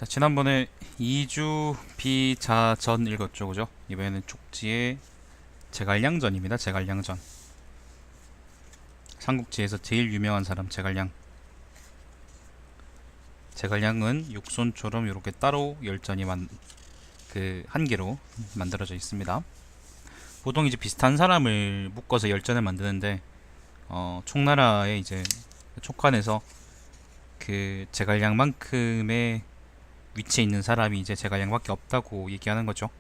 자, 지난번에 이주 비자전 읽었죠, 그죠? 이번에는 쪽지의 제갈량전입니다. 제갈량전. 삼국지에서 제일 유명한 사람 제갈량. 제갈량은 육손처럼 이렇게 따로 열전이 한 개로 만들어져 있습니다. 보통 이제 비슷한 사람을 묶어서 열전을 만드는데 총나라의 이제 촉간에서 그 제갈량만큼의 위치에 있는 사람이 이제 제갈량밖에 없다고 얘기하는 거죠.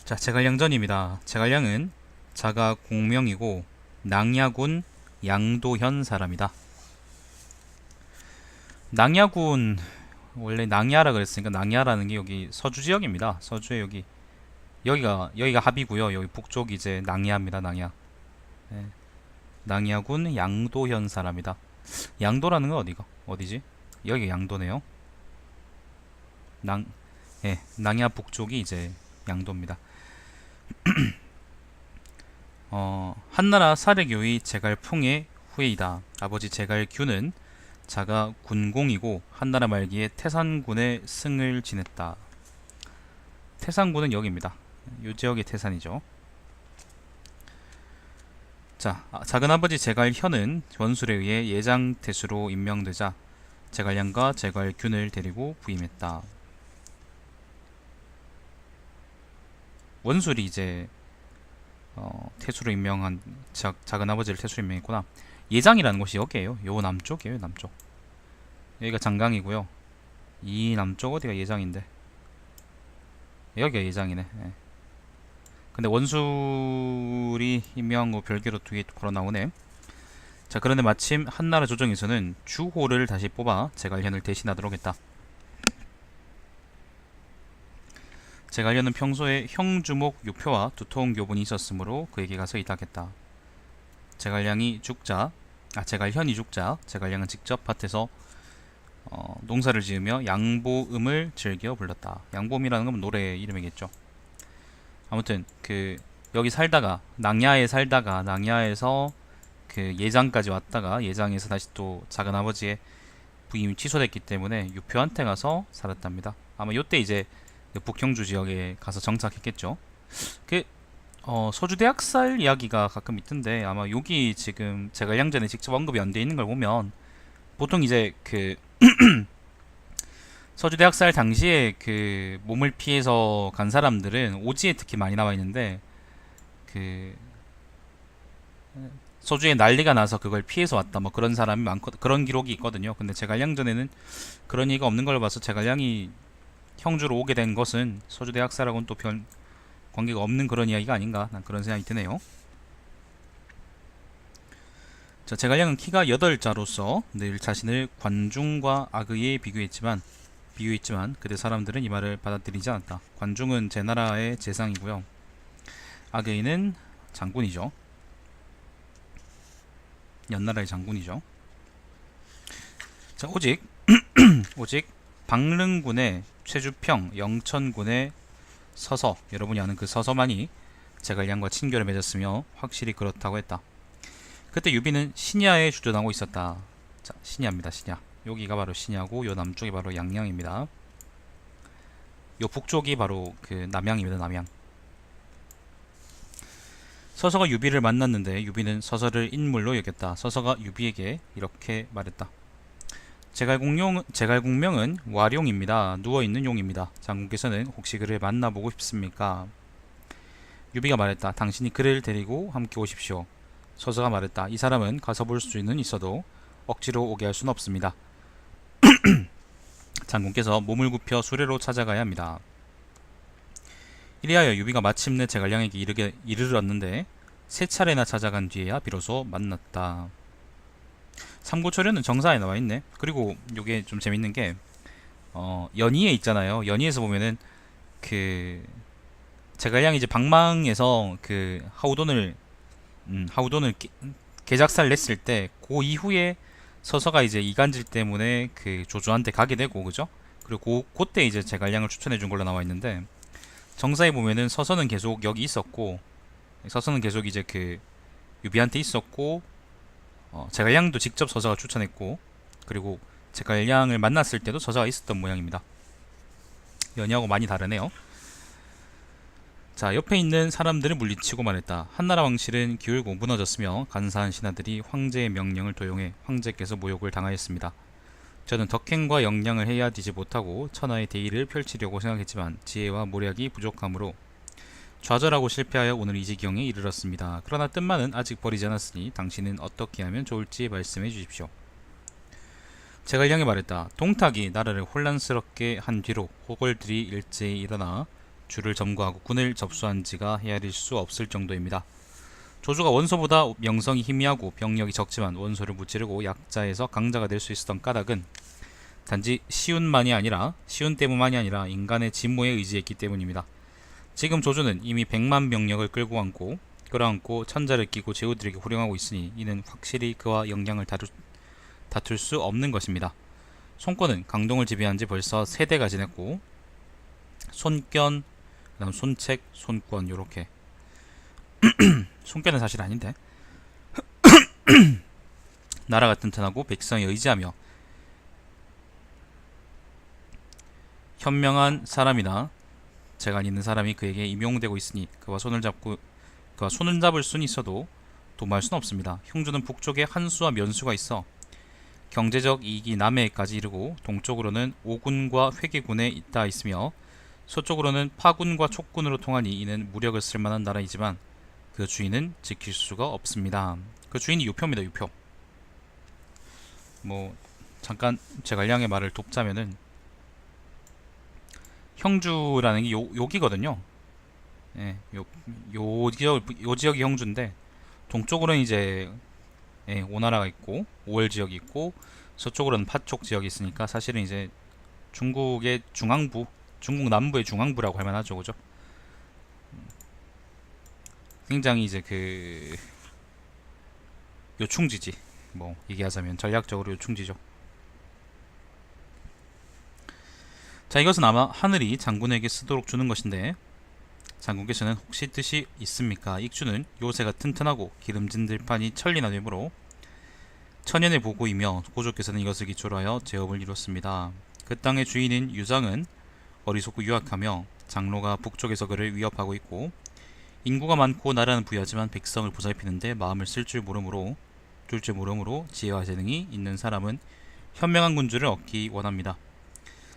자, 제갈량전입니다. 제갈량은 자가 공명이고 낭야군 양도현 사람이다. 낭야군, 원래 낭야라 그랬으니까 낭야라는 게 여기 서주 지역입니다. 서주에 여기가 합이고요. 여기 북쪽이 이제 낭야입니다. 낭야. 네. 낭야군 양도현 사람이다. 양도라는 건 어디지? 여기 양도네요. 낭야 북쪽이 이제 양도입니다. 한나라 사례교의 제갈풍의 후예이다. 아버지 제갈규는 자가 군공이고 한나라 말기에 태산군의 승을 지냈다. 태산군은 여기입니다. 이 지역이 태산이죠. 자, 작은아버지 제갈현은 원술에 의해 예장대수로 임명되자 제갈량과 제갈균을 데리고 부임했다. 원술이 이제 태수로 임명한 작은아버지를 태수로 임명했구나. 예장이라는 곳이 여기에요. 요 남쪽이에요. 남쪽. 여기가 장강이고요. 이 남쪽 어디가 예장인데, 여기가 예장이네. 예. 근데 원술이 임명한 거 별개로 두 개 걸어 나오네. 자, 그런데 마침 한나라 조정에서는 주호를 다시 뽑아 제갈현을 대신하도록 했다. 제갈현은 평소에 형주목 유표와 두통 교분이 있었으므로 그에게 가서 이탁했다. 제갈량이 죽자, 제갈현이 죽자 제갈량은 직접 밭에서 농사를 지으며 양보음을 즐겨 불렀다. 양보음이라는 건 노래 이름이겠죠. 아무튼 여기 살다가 낭야에서 그 예장까지 왔다가 예장에서 다시 또 작은아버지의 부임이 취소됐기 때문에 유표한테 가서 살았답니다. 아마 요때 이제 북형주 지역에 가서 정착했겠죠. 소주대학살 이야기가 가끔 있던데, 아마 여기 지금 제갈량전에 직접 언급이 안 돼 있는 걸 보면 보통 이제 서주대학살 당시에 몸을 피해서 간 사람들은 오지에 특히 많이 나와 있는데, 서주에 난리가 나서 그걸 피해서 왔다 뭐 그런 사람이 그런 기록이 있거든요. 근데 제갈량전에는 그런 얘기가 없는 걸 봐서 제갈량이 형주로 오게 된 것은 서주대학살하고는 또 별 관계가 없는 그런 이야기가 아닌가, 난 그런 생각이 드네요. 자, 제갈량은 키가 8자로서 늘 자신을 관중과 악의에 비교했지만 그때 사람들은 이 말을 받아들이지 않았다. 관중은 제 나라의 재상이고요, 악의는 장군이죠. 연나라의 장군이죠. 자, 오직 방릉군의 최주평, 영천군의 서서, 여러분이 아는 그 서서만이 제갈량과 친교를 맺었으며 확실히 그렇다고 했다. 그때 유비는 신야에 주둔하고 있었다. 자, 신야입니다. 신야. 여기가 바로 신야고 요 남쪽이 바로 양양입니다. 요 북쪽이 바로 남양입니다. 남양. 서서가 유비를 만났는데 유비는 서서를 인물로 여겼다. 서서가 유비에게 이렇게 말했다. 제갈공명은 와룡입니다. 누워있는 용입니다. 장군께서는 혹시 그를 만나보고 싶습니까? 유비가 말했다. 당신이 그를 데리고 함께 오십시오. 서서가 말했다. 이 사람은 가서 볼 수는 있어도 억지로 오게 할 수는 없습니다. 장군께서 몸을 굽혀 수레로 찾아가야 합니다. 이리하여 유비가 마침내 제갈량에게 이르렀는데 세 차례나 찾아간 뒤에야 비로소 만났다. 삼고초려는 정사에 나와있네. 그리고 요게 좀 재밌는 게 연희에 있잖아요. 연희에서 보면은 제갈량이 이제 방망에서 하우돈을 개작살 냈을 때 그 이후에 서서가 이제 이간질 때문에 조조한테 가게 되고, 그죠? 그리고 그때 이제 제갈량을 추천해 준 걸로 나와 있는데, 정사에 보면은 서서는 계속 여기 있었고, 서서는 계속 이제 유비한테 있었고, 제갈량도 직접 서서가 추천했고, 그리고 제갈량을 만났을 때도 저자가 있었던 모양입니다. 연희하고 많이 다르네요. 자, 옆에 있는 사람들을 물리치고 말했다. 한나라 왕실은 기울고 무너졌으며 간사한 신하들이 황제의 명령을 도용해 황제께서 모욕을 당하였습니다. 저는 덕행과 역량을 헤아리지 못하고 천하의 대의를 펼치려고 생각했지만 지혜와 모략이 부족하므로 좌절하고 실패하여 오늘 이 지경에 이르렀습니다. 그러나 뜬만은 아직 버리지 않았으니 당신은 어떻게 하면 좋을지 말씀해 주십시오. 제갈량이 말했다. 동탁이 나라를 혼란스럽게 한 뒤로 호걸들이 일제히 일어나 주를 점거하고 군을 접수한 지가 헤아릴 수 없을 정도입니다. 조조가 원소보다 명성이 희미하고 병력이 적지만 원소를 무찌르고 약자에서 강자가 될 수 있었던 까닭은 단지 시운 때문만이 아니라 인간의 진모에 의지했기 때문입니다. 지금 조조는 이미 100만 병력을 끌어안고 천자를 끼고 제후들에게 호령하고 있으니 이는 확실히 그와 역량을 다툴 수 없는 것입니다. 손권은 강동을 지배한 지 벌써 3대가 지냈고 손견, 그다음 손책, 손권 요렇게 손견은 사실 아닌데 나라가 튼튼하고 백성에 의지하며 현명한 사람이나 재간 있는 사람이 그에게 임용되고 있으니 그와 손을 잡을 수는 있어도 도모할 수는 없습니다. 흉주는 북쪽에 한수와 면수가 있어 경제적 이익이 남해까지 이르고 동쪽으로는 오군과 회계군에 있다 있으며 서쪽으로는 파군과 촉군으로 통하니 이는 무력을 쓸만한 나라이지만 그 주인은 지킬 수가 없습니다. 그 주인이 유표입니다. 유표. 뭐 잠깐 제갈량의 말을 돕자면은 형주라는 게 욕이거든요. 예, 요 지역이 형주인데 동쪽으로는 이제 오나라가 있고 오월 지역이 있고 서쪽으로는 파촉 지역이 있으니까 사실은 이제 중국의 중앙부, 중국 남부의 중앙부라고 할 만하죠, 그죠? 굉장히 이제 그 요충지지. 뭐 얘기하자면 전략적으로 요충지죠. 자, 이것은 아마 하늘이 장군에게 쓰도록 주는 것인데 장군께서는 혹시 뜻이 있습니까? 익주는 요새가 튼튼하고 기름진 들판이 천리나 되므로 천연의 보고이며 고조께서는 이것을 기초로 하여 제업을 이뤘습니다. 그 땅의 주인인 유장은 어리석고 유약하며 장로가 북쪽에서 그를 위협하고 있고 인구가 많고 나라는 부유하지만 백성을 보살피는데 마음을 둘 줄 모르므로 지혜와 재능이 있는 사람은 현명한 군주를 얻기 원합니다.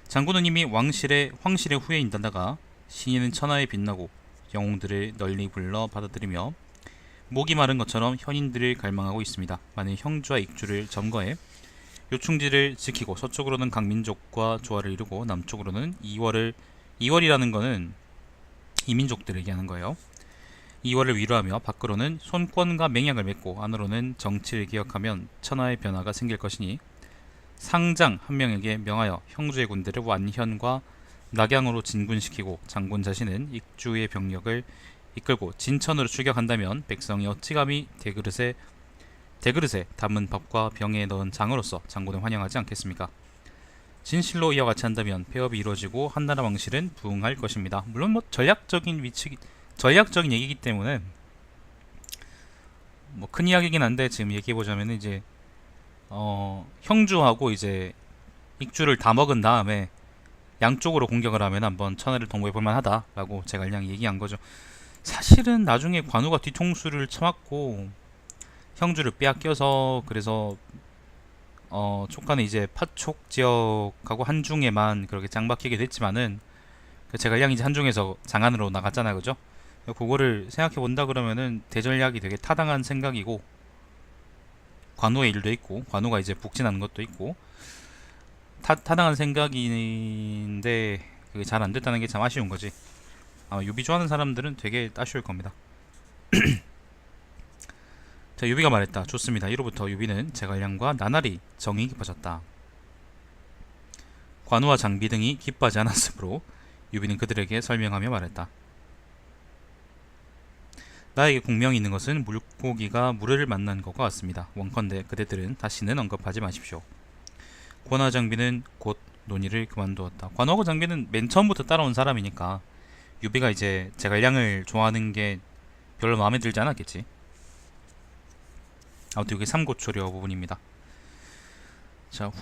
장군은 이미 황실의 후예에 있다가 신이는 천하에 빛나고 영웅들을 널리 불러 받아들이며 목이 마른 것처럼 현인들을 갈망하고 있습니다. 만일 형주와 익주를 점거해 요충지를 지키고 서쪽으로는 강민족과 조화를 이루고 남쪽으로는 이월이라는 거는 이민족들을 얘기하는 거예요. 이월을 위로하며 밖으로는 손권과 맹약을 맺고 안으로는 정치를 기억하면 천하의 변화가 생길 것이니 상장 한 명에게 명하여 형주의 군대를 완현과 낙양으로 진군시키고 장군 자신은 익주의 병력을 이끌고 진천으로 출격한다면 백성이 어찌 감히 대그릇에 담은 밥과 병에 넣은 장으로서 장군을 환영하지 않겠습니까? 진실로 이와 같이 한다면 폐업이 이루어지고 한나라 왕실은 부흥할 것입니다. 물론 뭐 전략적인 얘기이기 때문에 뭐 큰 이야기긴 한데 지금 얘기해보자면 이제 형주하고 이제 익주를 다 먹은 다음에 양쪽으로 공격을 하면 한번 천하를 동부해 볼만 하다라고 제가 그냥 얘기한 거죠. 사실은 나중에 관우가 뒤통수를 쳐맞고 형주를 빼앗겨서 그래서 촉간에 이제 파촉 지역하고 한중에만 그렇게 짱박히게 됐지만은 제가 그냥 이제 한중에서 장안으로 나갔잖아요, 그죠? 그거를 생각해 본다 그러면은 대전략이 되게 타당한 생각이고 관우의 일도 있고 관우가 이제 북진하는 것도 있고 타당한 생각인데 그게 잘 안 됐다는 게 참 아쉬운 거지. 아마 유비 좋아하는 사람들은 되게 아쉬울 겁니다. 자, 유비가 말했다. 좋습니다. 이로부터 유비는 제갈량과 나날이 정이 깊어졌다. 관우와 장비 등이 기뻐하지 않았으므로 유비는 그들에게 설명하며 말했다. 나에게 공명이 있는 것은 물고기가 물을 만난 것과 같습니다. 원컨대 그대들은 다시는 언급하지 마십시오. 관우와 장비는 곧 논의를 그만두었다. 관우와 장비는 맨 처음부터 따라온 사람이니까 유비가 이제 제갈량을 좋아하는 게 별로 마음에 들지 않았겠지. 아무튼 이게 삼고초려 부분입니다. 자,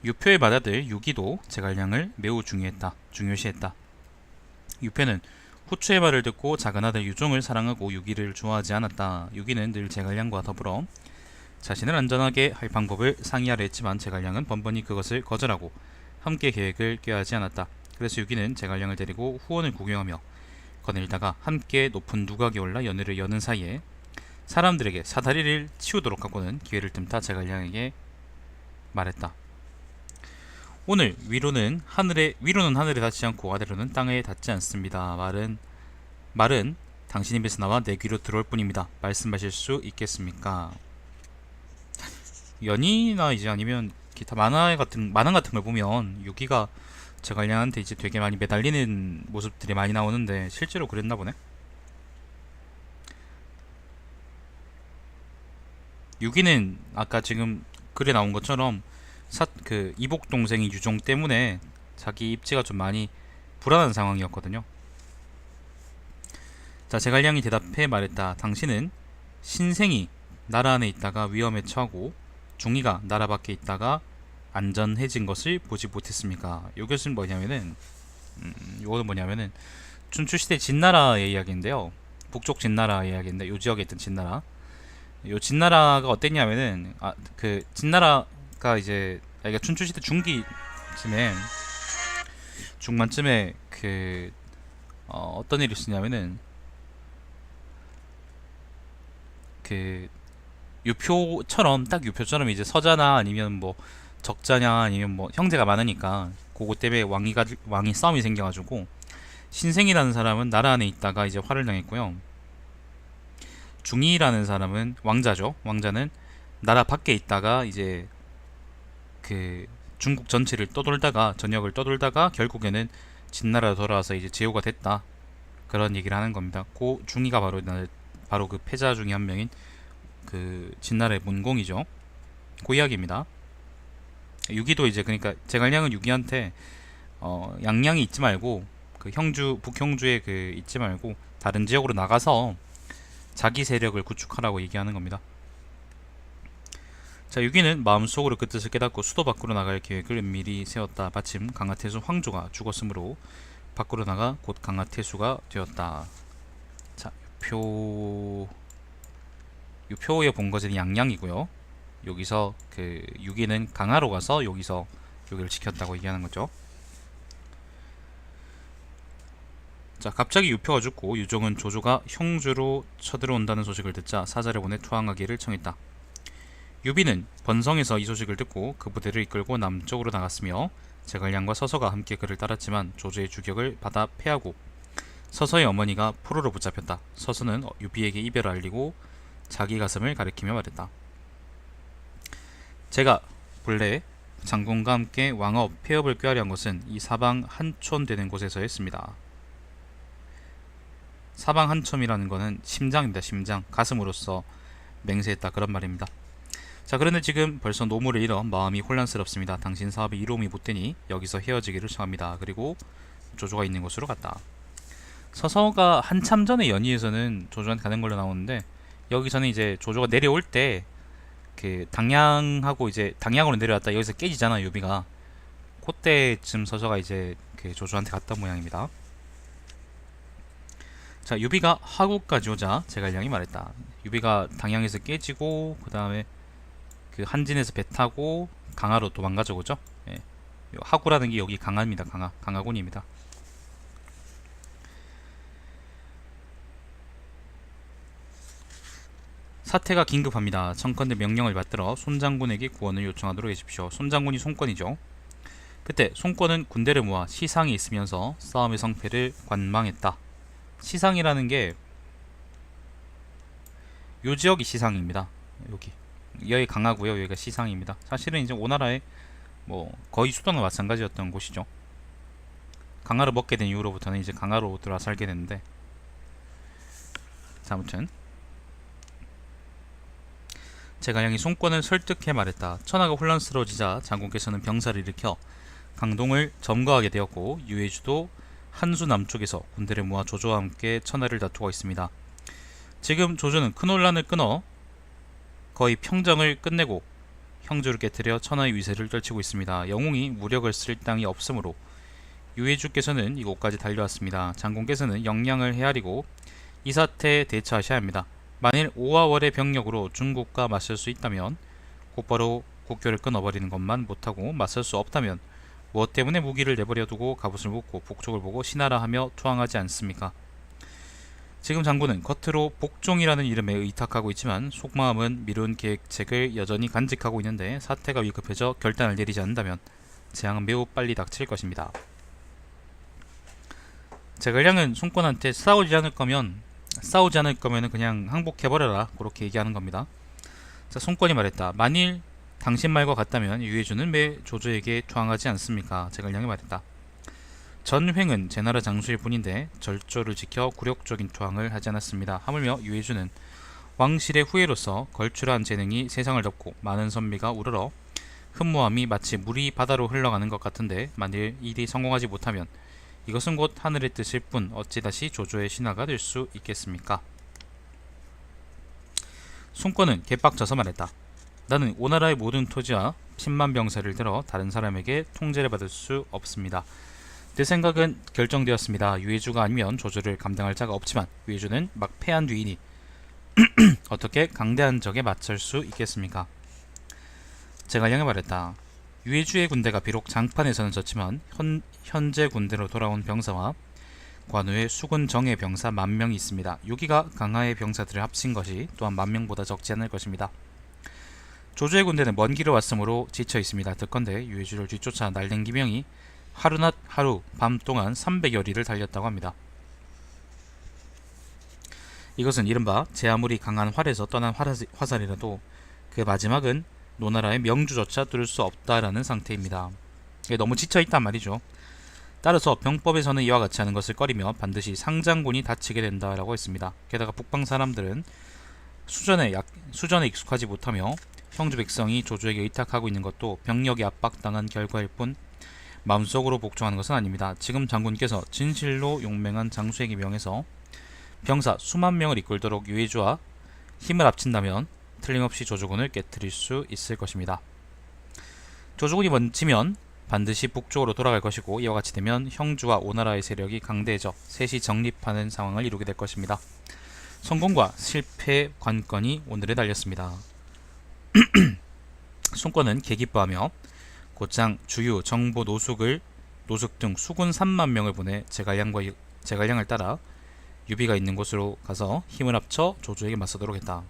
유표의 맏아들 유기도 제갈량을 매우 중요시했다. 유표는 후추의 말을 듣고 작은 아들 유종을 사랑하고 유기를 좋아하지 않았다. 유기는 늘 제갈량과 더불어 자신을 안전하게 할 방법을 상의하려 했지만 제갈량은 번번이 그것을 거절하고 함께 계획을 꾀하지 않았다. 그래서 유기는 제갈량을 데리고 후원을 구경하며 거닐다가 함께 높은 누각이 올라 연회를 여는 사이에 사람들에게 사다리를 치우도록 하고는 기회를 틈타 제갈량에게 말했다. 오늘 위로는 하늘에 닿지 않고 아래로는 땅에 닿지 않습니다. 말은 당신 입에서 나와 내 귀로 들어올 뿐입니다. 말씀하실 수 있겠습니까? 연이나 이제 아니면 기타 만화 같은 걸 보면 유기가 제갈량한테 이제 되게 많이 매달리는 모습들이 많이 나오는데 실제로 그랬나 보네. 유기는 아까 지금 글에 나온 것처럼 그 이복 동생이 유종 때문에 자기 입지가 좀 많이 불안한 상황이었거든요. 자, 제갈량이 대답해 말했다. 당신은 신생이 나라 안에 있다가 위험에 처하고 중이가 나라 밖에 있다가 안전해진 것을 보지 못했습니까? 이것은 뭐냐면은 춘추시대 진나라의 이야기인데요. 북쪽 진나라의 이야기인데 요 지역에 있던 진나라. 요 진나라가 어땠냐면은 그 진나라가 이제 그러니까 춘추시대 중반쯤에 그 어떤 일이 있었냐면은 그 유표처럼 이제 서자나 아니면 뭐 적자냐 아니면 뭐 형제가 많으니까 그거 때문에 왕이 싸움이 생겨가지고 신생이라는 사람은 나라 안에 있다가 이제 화를 당했고요. 중이라는 사람은 왕자죠. 왕자는 나라 밖에 있다가 이제 그 중국 전체를 전역을 떠돌다가 결국에는 진나라로 돌아와서 이제 제후가 됐다. 그런 얘기를 하는 겁니다. 고 중이가 바로 그 패자 중에 한 명인 그 진나라의 문공이죠. 그 이야기입니다. 유기도 이제 그러니까 제갈량은 유기한테 양양이 있지 말고 그 북형주에 그 있지 말고 다른 지역으로 나가서 자기 세력을 구축하라고 얘기하는 겁니다. 자, 유기는 마음속으로 그 뜻을 깨닫고 수도 밖으로 나갈 계획을 미리 세웠다. 마침 강하태수 황조가 죽었으므로 밖으로 나가 곧 강하태수가 되었다. 자, 유표의 본거지는 양양이고요. 여기서 그 유기는 강하로 가서 여기서 여기를 지켰다고 얘기하는 거죠. 자, 갑자기 유표가 죽고 유종은 조조가 형주로 쳐들어온다는 소식을 듣자 사자를 보내 투항하기를 청했다. 유비는 번성에서 이 소식을 듣고 그 부대를 이끌고 남쪽으로 나갔으며 제갈량과 서서가 함께 그를 따랐지만 조조의 주격을 받아 패하고 서서의 어머니가 포로로 붙잡혔다. 서서는 유비에게 이별을 알리고 자기 가슴을 가리키며 말했다. 제가 본래 장군과 함께 왕업, 폐업을 꾀하려 한 것은 이 사방 한촌 되는 곳에서 했습니다. 사방 한촌이라는 것은 심장입니다. 심장, 가슴으로서 맹세했다 그런 말입니다. 자, 그런데 지금 벌써 노무를 잃어 마음이 혼란스럽습니다. 당신 사업이 이로움이 못되니 여기서 헤어지기를 청합니다. 그리고 조조가 있는 곳으로 갔다. 서서가 한참 전에 연희에서는 조조한테 가는 걸로 나오는데 여기서는 이제 조조가 내려올 때 그 당양으로 내려왔다 여기서 깨지잖아 유비가. 그때쯤 서서가 이제 그 조조한테 갔던 모양입니다. 자, 유비가 하구까지 오자 제갈량이 말했다. 유비가 당양에서 깨지고 그 다음에 그 한진에서 배 타고 강화로 도망가죠, 그죠? 예. 하구라는 게 여기 강화입니다. 강화군입니다. 사태가 긴급합니다. 청컨대 명령을 받들어 손장군에게 구원을 요청하도록 해주십시오. 손장군이 손권이죠. 그때 손권은 군대를 모아 시상이 있으면서 싸움의 성패를 관망했다. 시상이라는 게 요 지역이 시상입니다. 여기 강하고요. 여기가 시상입니다. 사실은 이제 오나라의 뭐 거의 수도나 마찬가지였던 곳이죠. 강화를 먹게 된 이후로부터는 이제 강화로 들어와 살게 됐는데, 자, 아무튼 제갈량이 손권을 설득해 말했다. 천하가 혼란스러워지자 장군께서는 병사를 일으켜 강동을 점거하게 되었고 유해주도 한수 남쪽에서 군대를 모아 조조와 함께 천하를 다투고 있습니다. 지금 조조는 큰 혼란을 끊어 거의 평정을 끝내고 형주를 깨뜨려 천하의 위세를 떨치고 있습니다. 영웅이 무력을 쓸 땅이 없으므로 유해주께서는 이곳까지 달려왔습니다. 장군께서는 역량을 헤아리고 이 사태에 대처하셔야 합니다. 만일 5와월의 병력으로 중국과 맞설 수 있다면 곧바로 국교를 끊어버리는 것만 못하고 맞설 수 없다면 무엇 때문에 무기를 내버려 두고 갑옷을 묶고 북쪽을 보고 신하라 하며 투항하지 않습니까? 지금 장군은 겉으로 복종이라는 이름에 의탁하고 있지만 속마음은 미룬 계획책을 여전히 간직하고 있는데 사태가 위급해져 결단을 내리지 않는다면 재앙은 매우 빨리 닥칠 것입니다. 제갈량은 손권한테 싸우지 않을 거면 그냥 항복해버려라 그렇게 얘기하는 겁니다. 자, 손권이 말했다. 만일 당신 말과 같다면 유해주는 왜 조조에게 투항하지 않습니까? 제갈량이 말했다. 전횡은 제나라 장수일 뿐인데 절조를 지켜 굴욕적인 투항을 하지 않았습니다. 하물며 유해주는 왕실의 후예로서 걸출한 재능이 세상을 덮고 많은 선비가 우러러 흠모함이 마치 물이 바다로 흘러가는 것 같은데 만일 일이 성공하지 못하면 이것은 곧 하늘의 뜻일 뿐 어찌 다시 조조의 신하가 될 수 있겠습니까? 손권은 개빡쳐서 말했다. 나는 오나라의 모든 토지와 10만 병사를 들어 다른 사람에게 통제를 받을 수 없습니다. 내 생각은 결정되었습니다. 유해주가 아니면 조조를 감당할 자가 없지만 유해주는 막 패한 뒤이니 어떻게 강대한 적에 맞설 수 있겠습니까? 제갈량이 말했다. 유해주의 군대가 비록 장판에서는 졌지만 현재 군대로 돌아온 병사와 관우의 수군 정예 병사 10,000명이 있습니다. 6위가 강하의 병사들을 합친 것이 또한 10,000명보다 적지 않을 것입니다. 조조의 군대는 먼 길을 왔으므로 지쳐 있습니다. 듣건대 유해주를 뒤쫓아 날린 기병이 하루낮 하루 밤 동안 300여리를 달렸다고 합니다. 이것은 이른바 제 아무리 강한 활에서 떠난 화살이라도 그 마지막은 노나라의 명주조차 뚫을 수 없다라는 상태입니다. 너무 지쳐있단 말이죠. 따라서 병법에서는 이와 같이 하는 것을 꺼리며 반드시 상장군이 다치게 된다라고 했습니다. 게다가 북방 사람들은 수전에 익숙하지 못하며 형주 백성이 조조에게 의탁하고 있는 것도 병력이 압박당한 결과일 뿐 마음속으로 복종하는 것은 아닙니다. 지금 장군께서 진실로 용맹한 장수에게 명해서 병사 수만 명을 이끌도록 유해주와 힘을 합친다면 틀림없이 조조군을 깨뜨릴 수 있을 것입니다. 조조군이 먼치면 반드시 북쪽으로 돌아갈 것이고 이와 같이 되면 형주와 오나라의 세력이 강대해져 셋이 정립하는 상황을 이루게 될 것입니다. 성공과 실패의 관건이 오늘에 달렸습니다. 손권은 개기뻐하며 곧장 주유, 정보, 노숙 등 수군 3만 명을 보내 제갈량을 따라 유비가 있는 곳으로 가서 힘을 합쳐 조조에게 맞서도록 했다.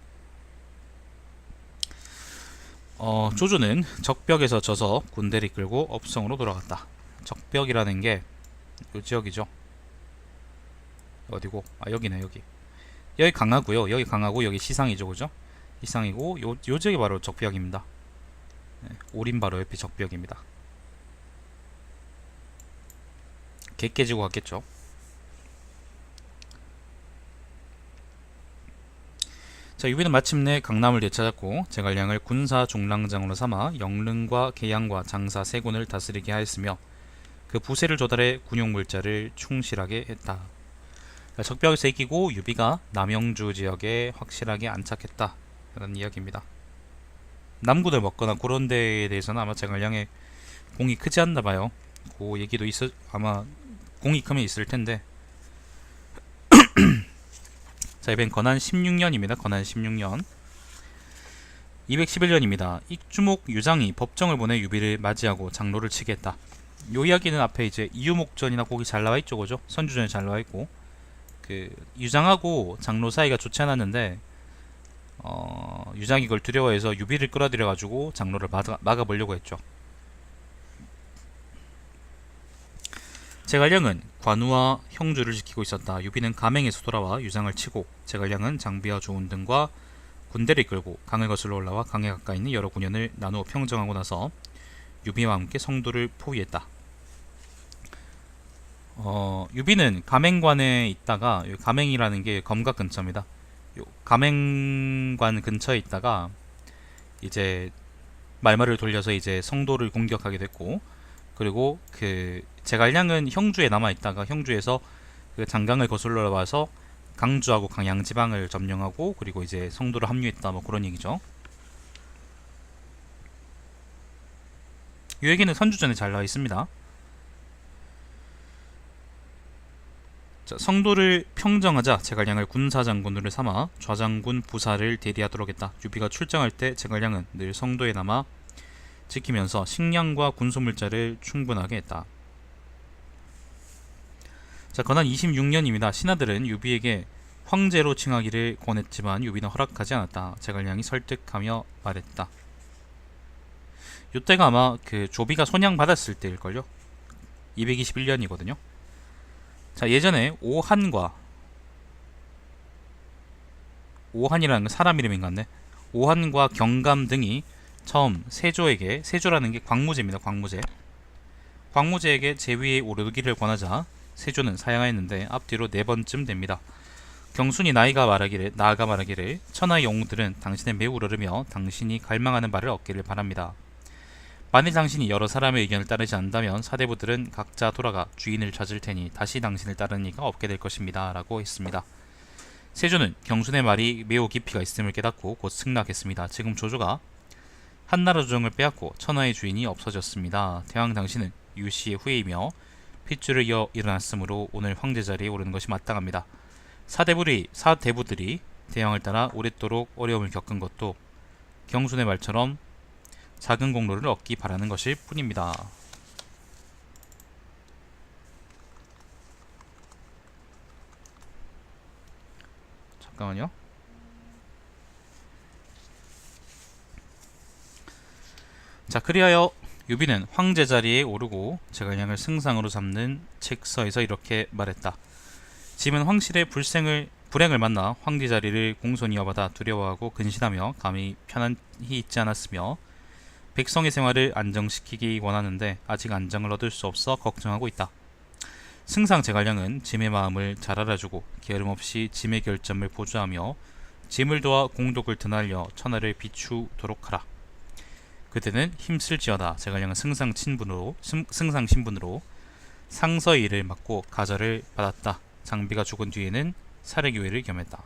조조는 적벽에서 져서 군대를 이끌고 업성으로 돌아갔다. 적벽이라는 게 요 지역이죠. 어디고? 여기네. 여기 강하고요. 여기 강하고 여기 시상이죠, 그죠? 시상이고 요 지역이 바로 적벽입니다. 오린 바로 옆이 적벽입니다. 개 깨지고 갔겠죠. 자, 유비는 마침내 강남을 되찾았고 제갈량을 군사 중랑장으로 삼아 영릉과 계양과 장사 세 군을 다스리게 하였으며 그 부세를 조달해 군용물자를 충실하게 했다. 적벽에서 이기고 유비가 남영주 지역에 확실하게 안착했다 라는 이야기입니다. 남군을 먹거나 그런 데에 대해서는 아마 제갈량의 공이 크지 않나봐요. 그 얘기도 아마 공이 크면 있을 텐데. 자, 이번엔 건한 16년입니다. 건한 16년 211년입니다. 익주목 유장이 법정을 보내 유비를 맞이하고 장로를 치게 했다. 요 이야기는 앞에 이제 이유목전이나 거기 잘 나와있죠, 그죠? 선주전에 잘 나와있고 그 유장하고 장로 사이가 좋지 않았는데 유장이 그걸 두려워해서 유비를 끌어들여가지고 장로를 막아보려고 했죠. 제갈량은 관우와 형주를 지키고 있었다. 유비는 가맹에서 돌아와 유장을 치고 제갈량은 장비와 조운 등과 군대를 이끌고 강을 거슬러 올라와 강에 가까이 있는 여러 군현을 나누어 평정하고 나서 유비와 함께 성도를 포위했다. 유비는 가맹관에 있다가 가맹이라는 게 검각 근처입니다. 가맹관 근처에 있다가 이제 말말을 돌려서 이제 성도를 공격하게 됐고, 그리고 그 제갈량은 형주에 남아 있다가 형주에서 그 장강을 거슬러 와서 강주하고 강양 지방을 점령하고 그리고 이제 성도를 합류했다, 뭐 그런 얘기죠. 이 얘기는 선주전에 잘 나와 있습니다. 자, 성도를 평정하자 제갈량을 군사장군으로 삼아 좌장군 부사를 대리하도록 했다. 유비가 출장할 때 제갈량은 늘 성도에 남아 지키면서 식량과 군소물자를 충분하게 했다. 자, 건한 26년입니다. 신하들은 유비에게 황제로 칭하기를 권했지만 유비는 허락하지 않았다. 제갈량이 설득하며 말했다. 이때가 아마 그 조비가 손양 받았을 때일걸요. 221년이거든요. 자, 예전에 오한이라는 건 사람 이름인 것 같네. 오한과 경감 등이 처음 세조에게, 세조라는 게 광무제입니다. 광무제에게 제위에 오르기를 권하자 세조는 사양하였는데 앞뒤로 4번쯤 됩니다. 경순이 나아가 말하기를 천하의 영웅들은 당신의 매우 으르며 당신이 갈망하는 바를 얻기를 바랍니다. 만일 당신이 여러 사람의 의견을 따르지 않는다면 사대부들은 각자 돌아가 주인을 찾을 테니 다시 당신을 따르는 이가 없게 될 것입니다. 라고 했습니다. 세조는 경순의 말이 매우 깊이가 있음을 깨닫고 곧 승낙했습니다. 지금 조조가 한나라 조정을 빼앗고 천하의 주인이 없어졌습니다. 대왕 당신은 유씨의 후예이며 핏줄을 이어 일어났으므로 오늘 황제 자리에 오르는 것이 마땅합니다. 사대부들이 대왕을 따라 오랫도록 어려움을 겪은 것도 경순의 말처럼 작은 공로를 얻기 바라는 것일 뿐입니다. 잠깐만요. 자, 그리하여 유비는 황제 자리에 오르고 제갈량을 승상으로 삼는 책서에서 이렇게 말했다. 짐은 황실의 불행을 만나 황제 자리를 공손히 이어받아 두려워하고 근신하며 감히 편안히 있지 않았으며 백성의 생활을 안정시키기 원하는데 아직 안정을 얻을 수 없어 걱정하고 있다. 승상 제갈량은 짐의 마음을 잘 알아주고 게으름 없이 짐의 결점을 보조하며 짐을 도와 공덕을 드날려 천하를 비추도록 하라. 그때는 힘쓸지어다. 제갈량은 승상 신분으로 상서의 일을 맡고 가절을 받았다. 장비가 죽은 뒤에는 사례교회를 겸했다.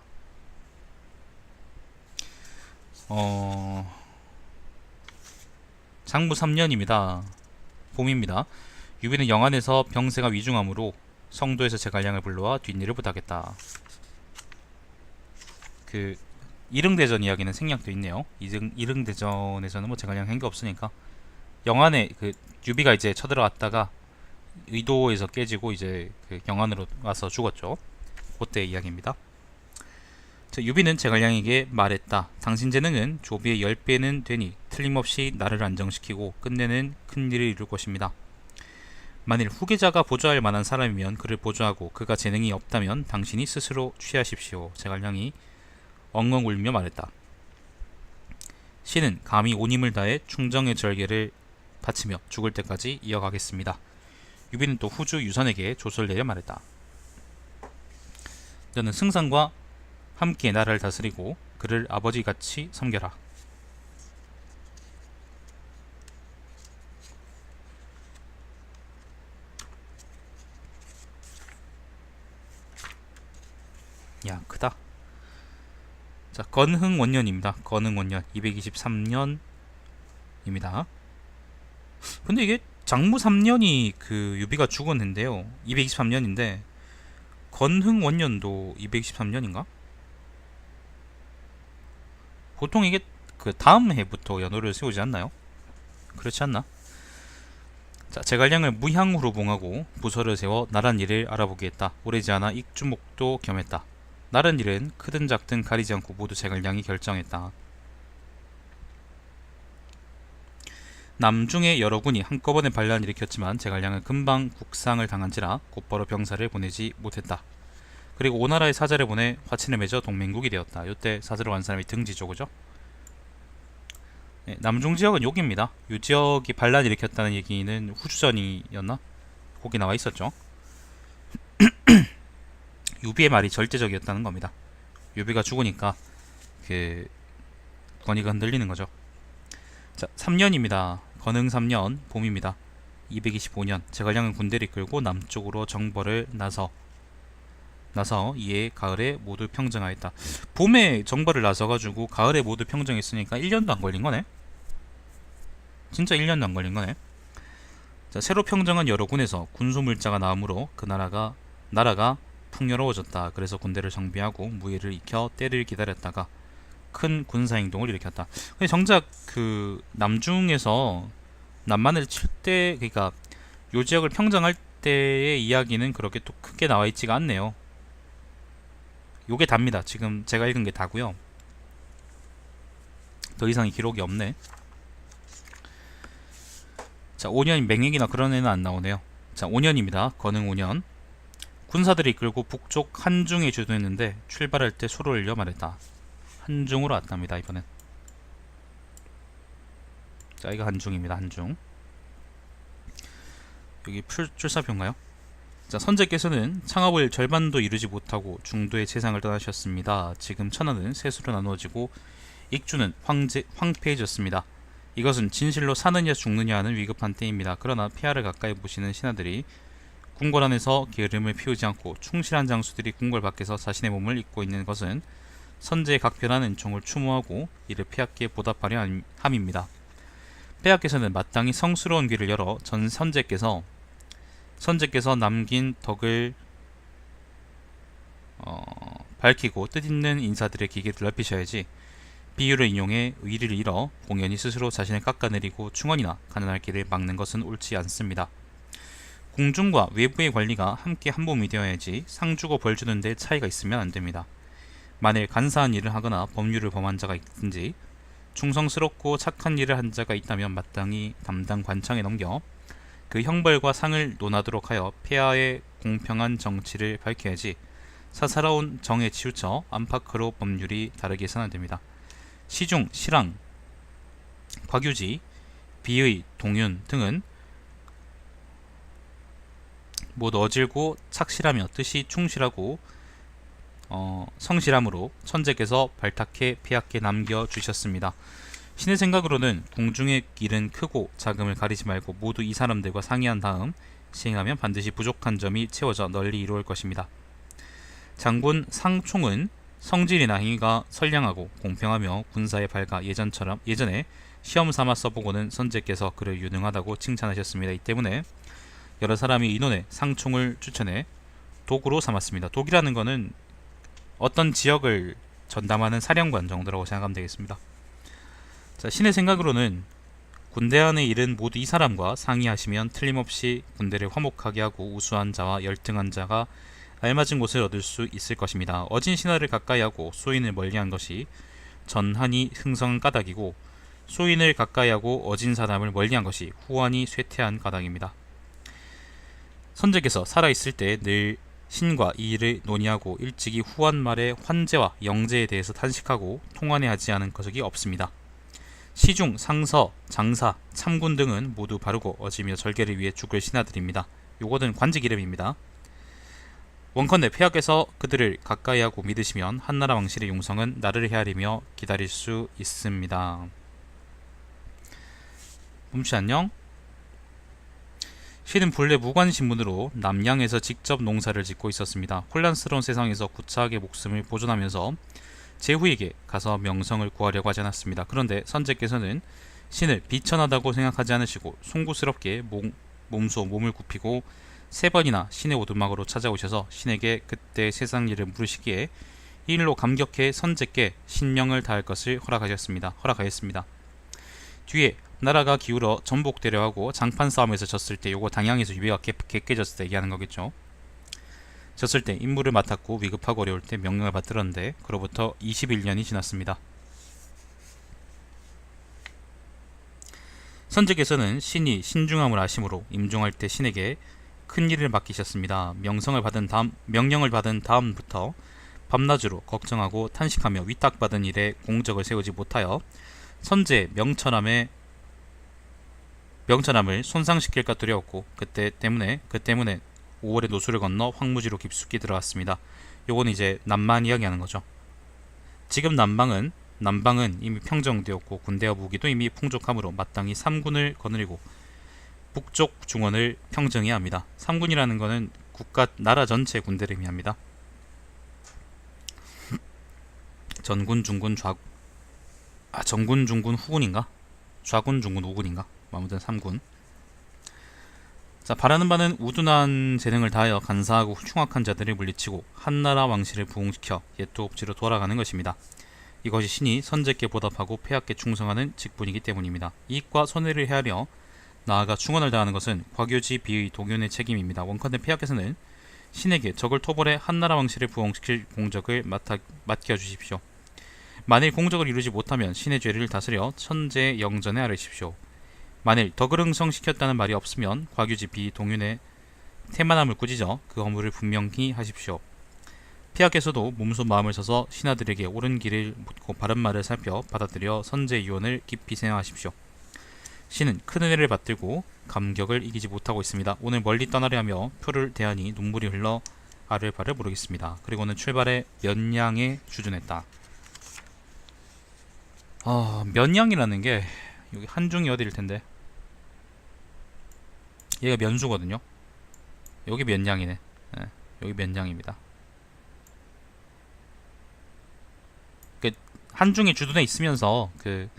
장부 3년입니다. 봄입니다. 유비는 영안에서 병세가 위중하므로 성도에서 제갈량을 불러와 뒷일을 부탁했다. 그 이릉대전 이야기는 생략돼 있네요. 이릉대전에서는 뭐 제갈량 한 게 없으니까 영안에 그 유비가 이제 쳐들어왔다가 의도에서 깨지고 이제 그 영안으로 와서 죽었죠. 그때 이야기입니다. 자, 유비는 제갈량에게 말했다. 당신 재능은 조비의 10배는 되니 틀림없이 나를 안정시키고 끝내는 큰 일을 이룰 것입니다. 만일 후계자가 보조할 만한 사람이면 그를 보조하고 그가 재능이 없다면 당신이 스스로 취하십시오. 제갈량이 엉엉 울며 말했다. 신은 감히 온 힘을 다해 충정의 절개를 바치며 죽을 때까지 이어가겠습니다. 유비는 또 후주 유선에게 조서를 내려 말했다. 너는 승상과 함께 나라를 다스리고 그를 아버지같이 섬겨라. 야, 크다. 자, 건흥원년입니다. 건흥원년 223년입니다. 근데 이게 장무 3년이 그 유비가 죽었는데요. 223년인데 건흥원년도 223년인가? 보통 이게 그 다음 해부터 연호를 세우지 않나요? 그렇지 않나? 자, 제갈량을 무향으로 봉하고 부서를 세워 나란 일을 알아보게 했다. 오래지 않아 익주목도 겸했다. 나란 일은 크든 작든 가리지 않고 모두 제갈량이 결정했다. 남중의 여러 군이 한꺼번에 반란을 일으켰지만 제갈량은 금방 국상을 당한지라 곧바로 병사를 보내지 못했다. 그리고 오나라의 사자를 보내 화친을 맺어 동맹국이 되었다. 이때 사자를 간 사람이 등지죠, 그죠? 네, 남중 지역은 여기입니다. 이 지역이 반란을 일으켰다는 얘기는 후주전이었나? 거기 나와 있었죠. 유비의 말이 절대적이었다는 겁니다. 유비가 죽으니까 그 권위가 흔들리는 거죠. 자, 3년입니다. 건흥 3년 봄입니다. 225년 제갈량은 군대를 이끌고 남쪽으로 정벌을 나서 이에 가을에 모두 평정하였다. 봄에 정벌을 나서가지고 가을에 모두 평정했으니까 1년도 안 걸린 거네. 진짜 1년도 안 걸린 거네. 자, 새로 평정한 여러 군에서 군소물자가 나오므로 그 나라가 풍요로워졌다. 그래서 군대를 정비하고 무예를 익혀 때를 기다렸다가 큰 군사행동을 일으켰다. 근데 정작 그 남중에서 남만을 칠 때, 그러니까 요 지역을 평정할 때의 이야기는 그렇게 또 크게 나와 있지가 않네요. 요게 답니다. 지금 제가 읽은 게 다고요. 더 이상의 기록이 없네. 자, 5년 맹액이나 그런 애는 안 나오네요. 자, 5년입니다. 건흥 5년. 군사들이 이끌고 북쪽 한중에 주둔했는데 출발할 때 소를 올려 말했다. 한중으로 왔답니다. 이번엔. 자, 이거 한중입니다. 한중. 여기 출사표인가요? 자, 선제께서는 창업을 절반도 이루지 못하고 중도의 세상을 떠나셨습니다. 지금 천하는 셋으로 나누어지고 익주는 황폐해졌습니다. 이것은 진실로 사느냐 죽느냐 하는 위급한 때입니다. 그러나 폐하를 가까이 보시는 신하들이 궁궐 안에서 게으름을 피우지 않고 충실한 장수들이 궁궐 밖에서 자신의 몸을 입고 있는 것은 선제의 각별한 은총을 추모하고 이를 폐하께 보답하려 함입니다. 폐하께서는 마땅히 성스러운 귀를 열어 전 선제께서 남긴 덕을 밝히고 뜻있는 인사들의 기계를 넓히셔야지 비유를 인용해 의리를 잃어 공연히 스스로 자신을 깎아내리고 충원이나 가난할 길을 막는 것은 옳지 않습니다. 궁중과 외부의 관리가 함께 한 몸이 되어야지 상 주고 벌 주는 데 차이가 있으면 안 됩니다. 만일 간사한 일을 하거나 법률을 범한 자가 있든지 충성스럽고 착한 일을 한 자가 있다면 마땅히 담당 관청에 넘겨 그 형벌과 상을 논하도록 하여 폐하의 공평한 정치를 밝혀야지 사사로운 정에 치우쳐 안팎으로 법률이 다르게 해서는 안 됩니다. 시중, 실랑, 과규지, 비의, 동윤 등은 모두 어질고 착실하며 뜻이 충실하고 성실함으로 천재께서 발탁해 폐하께 남겨주셨습니다. 신의 생각으로는 궁중의 길은 크고 작음을 가리지 말고 모두 이 사람들과 상의한 다음 시행하면 반드시 부족한 점이 채워져 널리 이루어질 것입니다. 장군 상총은 성질이나 행위가 선량하고 공평하며 군사에 밝아 예전에 시험 삼아 써보고는 선제께서 그를 유능하다고 칭찬하셨습니다. 이 때문에 여러 사람이 인원에 상총을 추천해 독으로 삼았습니다. 독이라는 것은 어떤 지역을 전담하는 사령관 정도라고 생각하면 되겠습니다. 자, 신의 생각으로는 군대 안의 일은 모두 이 사람과 상의하시면 틀림없이 군대를 화목하게 하고 우수한 자와 열등한 자가 알맞은 곳을 얻을 수 있을 것입니다. 어진 신하를 가까이 하고 소인을 멀리한 것이 전한이 흥성한 까닭이고 소인을 가까이 하고 어진 사람을 멀리한 것이 후한이 쇠퇴한 까닭입니다. 선제께서 살아있을 때 늘 신과 이 일을 논의하고 일찍이 후한 말의 환제와 영제에 대해서 탄식하고 통안해하지 않은 것이 없습니다. 시중, 상서, 장사, 참군 등은 모두 바르고 어지며 절개를 위해 죽을 신하들입니다. 요거는 관직 이름입니다. 원컨대 폐하께서 그들을 가까이 하고 믿으시면 한나라 왕실의 용성은 나를 헤아리며 기다릴 수 있습니다. 봄씨 안녕. 신은 본래 무관신문으로 남양에서 직접 농사를 짓고 있었습니다. 혼란스러운 세상에서 구차하게 목숨을 보존하면서 제후에게 가서 명성을 구하려고 하지 않았습니다. 그런데 선제께서는 신을 비천하다고 생각하지 않으시고 송구스럽게 몸을 굽히고 3번이나 신의 오두막으로 찾아오셔서 신에게 그때 세상 일을 물으시기에 이 일로 감격해 선제께 신명을 다할 것을 허락하였습니다. 뒤에 나라가 기울어 전복되려 하고 장판 싸움에서 졌을 때, 요거 당양에서 유배가 객깨졌을 때 얘기하는 거겠죠. 졌을 때 임무를 맡았고 위급하고 어려울 때 명령을 받들었는데 그로부터 21년이 지났습니다. 선제께서는 신이 신중함을 아심으로 임종할 때 신에게 큰 일을 맡기셨습니다. 명령을 받은 다음부터 밤낮으로 걱정하고 탄식하며 위탁받은 일에 공적을 세우지 못하여 선제 명천함을 손상시킬까 두려웠고 그 때문에 5월에 노수를 건너 황무지로 깊숙이 들어갔습니다. 요건 이제 남만 이야기하는 거죠. 지금 남방은 이미 평정되었고 군대와 무기도 이미 풍족하므로 마땅히 3군을 거느리고 북쪽 중원을 평정해야 합니다. 3군이라는 것은 나라 전체 군대를 의미합니다. 전군, 중군, 전군, 중군, 후군인가? 좌군, 중군, 우군인가? 아무튼 3군. 자, 바라는 바는 우둔한 재능을 다하여 간사하고 흉악한 자들을 물리치고 한나라 왕실을 부흥시켜 옛도 업지로 돌아가는 것입니다. 이것이 신이 선제께 보답하고 폐하께 충성하는 직분이기 때문입니다. 이익과 손해를 헤아려 나아가 충언을 다하는 것은 과교지 비의 동연의 책임입니다. 원컨대 폐하께서는 신에게 적을 토벌해 한나라 왕실을 부흥시킬 공적을 맡겨주십시오. 만일 공적을 이루지 못하면 신의 죄를 다스려 천재 영전에 아뢰십시오. 만일 덕을 흥성시켰다는 말이 없으면 과규지 비동윤의 태만함을 꾸짖어 그 허물을 분명히 하십시오. 폐하께서도 몸소 마음을 써서 신하들에게 옳은 길을 묻고 바른 말을 살펴 받아들여 선제 유언을 깊이 생각하십시오. 신은 큰 은혜를 받들고 감격을 이기지 못하고 있습니다. 오늘 멀리 떠나려 하며 표를 대하니 눈물이 흘러 아를바를 모르겠습니다. 그리고는 출발에 면양에 주둔했다. 면양이라는 게 여기 한중이 어디일 텐데, 얘가 면수거든요. 여기 면양이네. 네, 여기 면양입니다. 그 한중에 주둔해 있으면서 그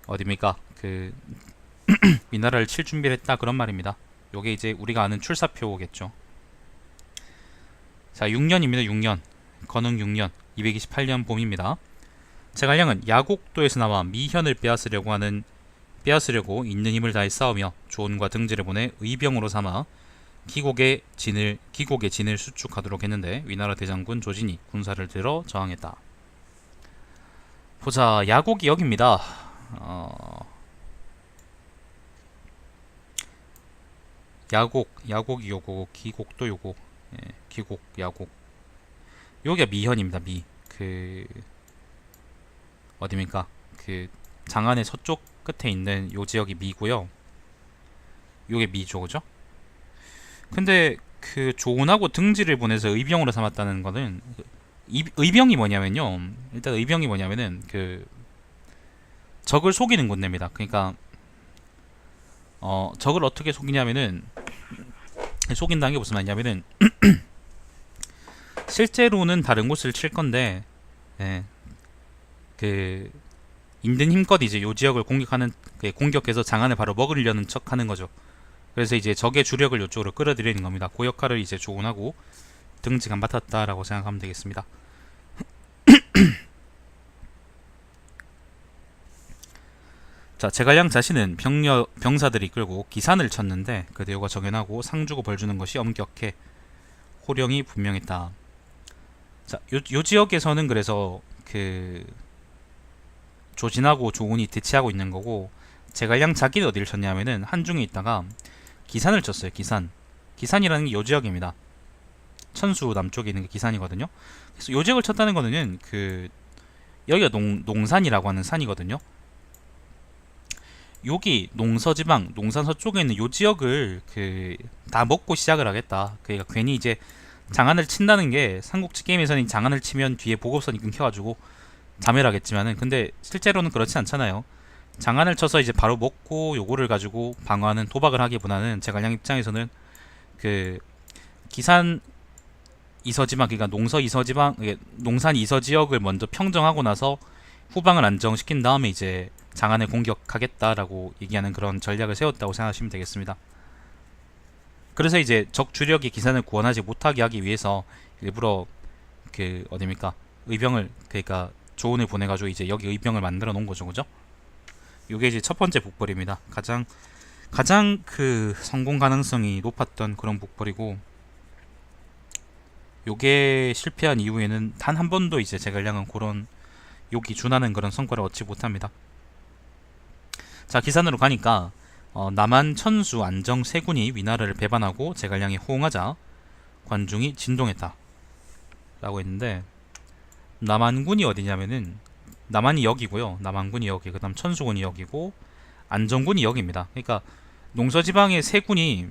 어디입니까? 그 위나라를 칠 준비를 했다, 그런 말입니다. 요게 이제 우리가 아는 출사표겠죠. 자, 6년입니다. 6년. 건흥 6년 228년 봄입니다. 제갈량은 야곡도에서 나와 미현을 빼앗으려고 있는 힘을 다해 싸우며 조언과 등지를 보내 의병으로 삼아 기곡의 진을 수축하도록 했는데 위나라 대장군 조진이 군사를 들어 저항했다. 보자, 야곡이 여기입니다. 야곡이 요거, 기곡도 요거, 예, 기곡, 야곡. 여기가 미현입니다. 어디입니까? 그 장안의 서쪽 끝에 있는 요 지역이 미고요. 요게 미죠, 그죠? 근데 그 조은하고 등지를 보내서 의병으로 삼았다는 거는, 의병이 뭐냐면요. 일단 의병이 뭐냐면은 그 적을 속이는 군대입니다. 그러니까 적을 어떻게 속이냐면은, 속인다는 게 무슨 말이냐면은 실제로는 다른 곳을 칠 건데, 예, 그 있는 힘껏 이제 요 지역을 공격해서 장안을 바로 먹으려는 척하는 거죠. 그래서 이제 적의 주력을 이쪽으로 끌어들이는 겁니다. 그 역할을 이제 조은하고 등지가 맡았다라고 생각하면 되겠습니다. 자, 제갈량 자신은 병사들이 이끌고 기산을 쳤는데 그 대우가 정연하고 상주고 벌주는 것이 엄격해 호령이 분명했다. 자, 요 지역에서는 그래서 그 조진하고 조은이 대치하고 있는 거고, 제갈량 자기는 어디를 쳤냐면은 한중에 있다가 기산을 쳤어요. 기산이라는 게 요 지역입니다. 천수 남쪽에 있는 게 기산이거든요. 그래서 요 지역을 쳤다는 거는 그 여기가 농산이라고 하는 산이거든요. 여기 농서지방, 농산 서쪽에 있는 요 지역을 그 다 먹고 시작을 하겠다. 그러니까 괜히 이제 장안을 친다는 게, 삼국지 게임에서는 장안을 치면 뒤에 보급선이 끊겨가지고 자멸하겠지만은, 근데 실제로는 그렇지 않잖아요. 장안을 쳐서 이제 바로 먹고 요거를 가지고 방어하는, 도박을 하기보다는 제갈량 입장에서는 그 기산 이서지방, 그러니까 농산 이서 지역을 먼저 평정하고 나서 후방을 안정시킨 다음에 이제 장안을 공격하겠다라고 얘기하는 그런 전략을 세웠다고 생각하시면 되겠습니다. 그래서 이제 적 주력이 기산을 구원하지 못하게 하기 위해서 일부러 그 어디입니까? 의병을, 그러니까 조은을 보내가지고 이제 여기 의병을 만들어 놓은 거죠, 그죠? 요게 이제 첫 번째 북벌입니다. 가장 그 성공 가능성이 높았던 그런 북벌이고, 요게 실패한 이후에는 단 한 번도 이제 제갈량은 그런 여기 준하는 그런 성과를 얻지 못합니다. 자, 기산으로 가니까 남한 천수 안정 세 군이 위나라를 배반하고 제갈량이 호응하자 관중이 진동했다 라고 했는데, 남한군이 어디냐면은 남한이 여기고요, 남한군이 여기, 그 다음 천수군이 여기고 안정군이 여기입니다. 그러니까 농서지방의 세 군이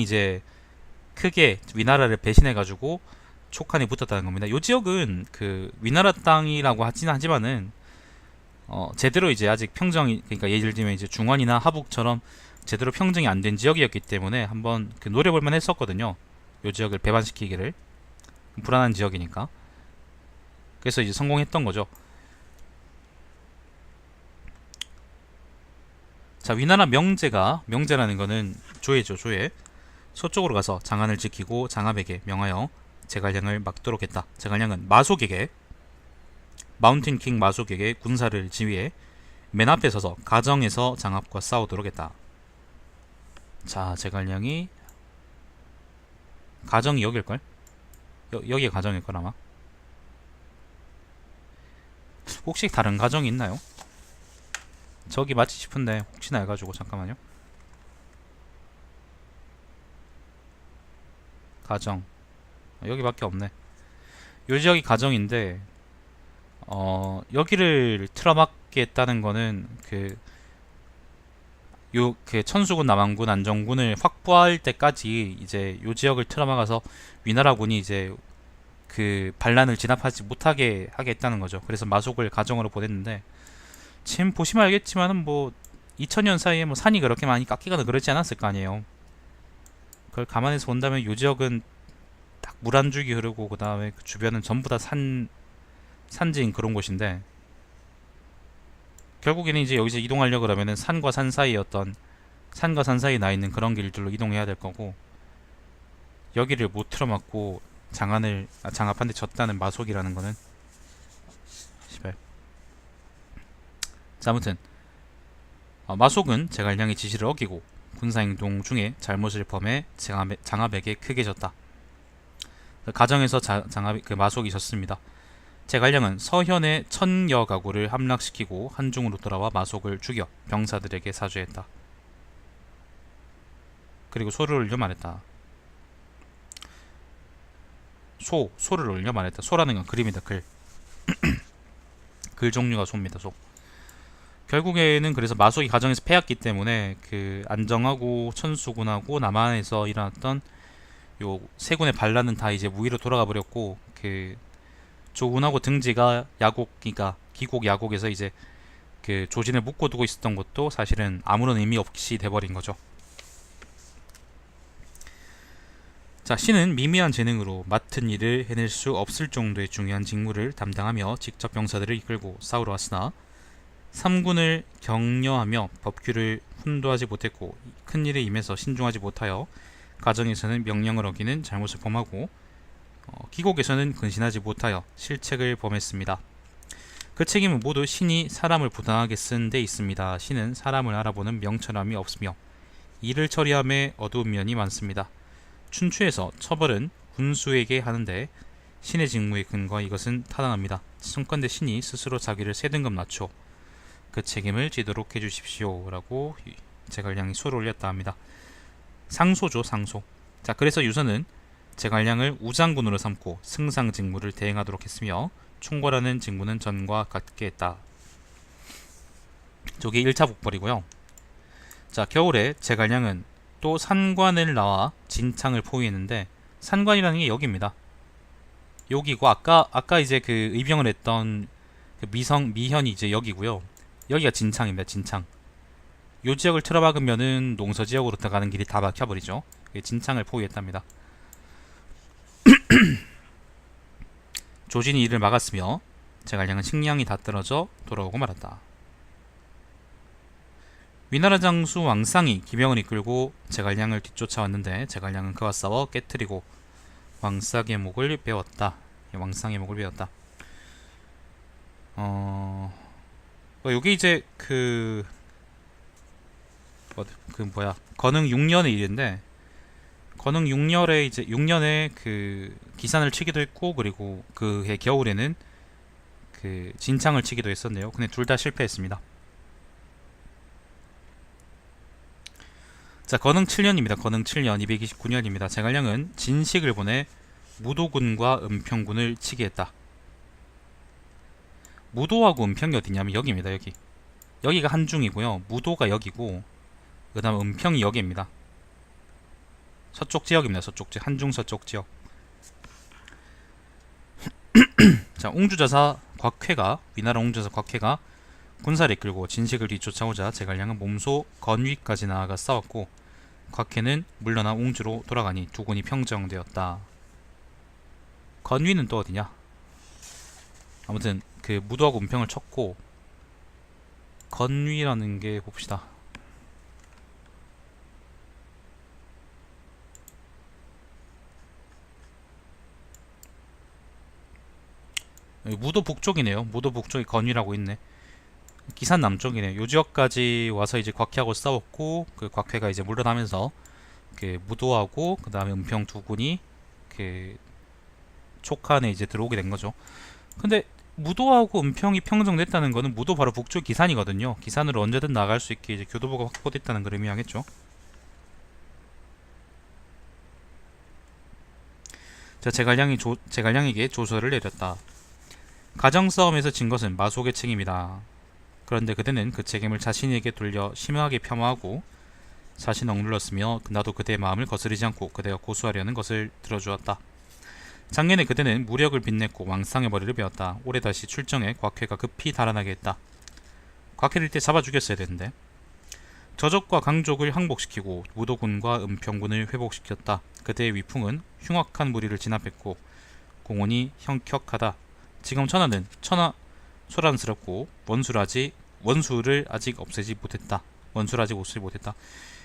이제 크게 위나라를 배신해가지고 촉한에 붙었다는 겁니다. 이 지역은 그 위나라 땅이라고 하지만은 제대로 이제 아직 평정이, 그러니까 예를 들면 이제 중원이나 하북처럼 제대로 평정이 안 된 지역이었기 때문에 한번 그 노려볼만 했었거든요. 이 지역을 배반시키기를. 불안한 지역이니까. 그래서 이제 성공했던 거죠. 자, 위나라 명제라는 거는 조예죠, 조예. 서쪽으로 가서 장안을 지키고 장압에게 명하여 제갈량을 막도록 했다. 제갈량은 마속에게, 마운틴 킹 마속에게 군사를 지휘해 맨 앞에 서서 가정에서 장압과 싸우도록 했다. 자, 제갈량이 가정이 여길걸? 여기가 가정일걸 아마. 혹시 다른 가정이 있나요? 저기 맞지 싶은데 혹시나 해가지고 잠깐만요. 가정 여기밖에 없네. 요 지역이 가정인데 여기를 틀어막게 했다는 거는 그 천수군, 남한군, 안정군을 확보할 때까지 이제 요 지역을 틀어막아서 위나라군이 이제 그 반란을 진압하지 못하게 하겠다는 거죠. 그래서 마속을 가정으로 보냈는데 지금 보시면 알겠지만은 뭐 2000년 사이에 뭐 산이 그렇게 많이 깎이거나 그러지 않았을 거 아니에요. 그걸 감안해서 본다면 요 지역은 딱 물 한 줄기 흐르고 그 다음에 그 주변은 전부 다 산지인 그런 곳인데 결국에는 이제 여기서 이동하려고 그러면은 산과 산 사이에 나 있는 그런 길들로 이동해야 될 거고 여기를 못 틀어막고 장합한데 졌다는 마속이라는 거는 시발. 자, 아무튼 마속은 제갈량의 지시를 어기고 군사행동 중에 잘못을 범해 장압에게 크게 졌다. 가정에서 그 마속이 졌습니다. 제갈량은 서현의 1000여 가구를 함락시키고 한중으로 돌아와 마속을 죽여 병사들에게 사주했다. 그리고 소를 올려 말했다. 소를 올려 말했다. 소라는 건 글입니다. 글. 글 종류가 소입니다. 소. 결국에는 그래서 마속이 가정에서 패했기 때문에 그 안정하고 천수군하고 남한에서 일어났던 요 세 군의 반란은 다 이제 무위로 돌아가 버렸고 그 조군하고 등지가 그러니까 기곡 야곡에서 이제 그 조진을 묶어두고 있었던 것도 사실은 아무런 의미 없이 돼버린 거죠. 자, 신은 미미한 재능으로 맡은 일을 해낼 수 없을 정도의 중요한 직무를 담당하며 직접 병사들을 이끌고 싸우러 왔으나 삼군을 격려하며 법규를 훈도하지 못했고 큰 일에 임해서 신중하지 못하여 가정에서는 명령을 어기는 잘못을 범하고 기곡에서는 근신하지 못하여 실책을 범했습니다. 그 책임은 모두 신이 사람을 부당하게 쓴 데 있습니다. 신은 사람을 알아보는 명철함이 없으며 일을 처리함에 어두운 면이 많습니다. 춘추에서 처벌은 군수에게 하는데 신의 직무에 근거하 이것은 타당합니다. 청컨대 신이 스스로 자기를 세 등급 낮춰 그 책임을 지도록 해주십시오 라고 제갈량이 소를 올렸다 합니다. 상소죠, 상소. 자, 그래서 유선은 제갈량을 우장군으로 삼고 승상 직무를 대행하도록 했으며 총괄하는 직무는 전과 같게 했다. 저게 1차 북벌이고요. 자, 겨울에 제갈량은 또 산관을 나와 진창을 포위했는데 산관이라는 게 여기입니다. 여기고 아까 이제 그 의병을 했던 그 미현이 이제 여기고요. 여기가 진창입니다. 진창. 요 지역을 틀어박으면은 농서 지역으로 들어가는 길이 다 막혀버리죠. 진창을 포위했답니다. 조진이 이를 막았으며 제갈량은 식량이 다 떨어져 돌아오고 말았다. 위나라 장수 왕상이 기병을 이끌고 제갈량을 뒤쫓아왔는데 제갈량은 그와 싸워 깨뜨리고 왕상의 목을 베었다. 왕상의 목을 베었다. 요게 이제 건흥 6년의 일인데 건흥 6년에 이제 6년에 그 기산을 치기도 했고 그리고 그해 겨울에는 그 진창을 치기도 했었네요. 근데 둘 다 실패했습니다. 자, 건흥 7년입니다. 건흥 7년 229년입니다. 제갈량은 진식을 보내 무도군과 은평군을 치게 했다. 무도하고 은평이 어디냐면 여기입니다. 여기가 한중이고요. 무도가 여기고 그 다음 은평이 여기입니다. 서쪽 지역입니다. 서쪽 지역. 한중 서쪽 지역. 자, 옹주자사 곽회가 위나라 옹주자사 곽회가 군사를 이끌고 진식을 뒤쫓아오자 제갈량은 몸소 건위까지 나아가 싸웠고 곽회는 물러나 옹주로 돌아가니 두 군이 평정되었다. 건위는 또 어디냐? 아무튼 그 무도하고 은평을 쳤고 건위라는 게 봅시다. 무도 북쪽이네요. 무도 북쪽에 건위라고 있네. 기산 남쪽이네. 요 지역까지 와서 이제 곽회하고 싸웠고 그 곽회가 이제 물러나면서 그 무도하고 그 다음에 은평 두 군이 그 촉한에 이제 들어오게 된 거죠. 근데 무도하고 은평이 평정됐다는 거는 무도 바로 북쪽 기산이거든요. 기산으로 언제든 나갈 수 있게 이제 교도보가 확보됐다는 걸 의미하겠죠. 자, 제갈량에게 조서를 내렸다. 가정싸움에서 진 것은 마속의 책임이다. 그런데 그대는 그 책임을 자신에게 돌려 심하게 폄하하고 자신을 억눌렀으며 나도 그대의 마음을 거스르지 않고 그대가 고수하려는 것을 들어주었다. 작년에 그대는 무력을 빚냈고 왕상의 머리를 베었다. 올해 다시 출정해 곽회가 급히 달아나게 했다. 곽회를 이때 잡아 죽였어야 되는데. 저적과 강족을 항복시키고 무도군과 은평군을 회복시켰다. 그대의 위풍은 흉악한 무리를 진압했고 공원이 형격하다. 지금 천하는 소란스럽고 원수를 아직 없애지 못했다.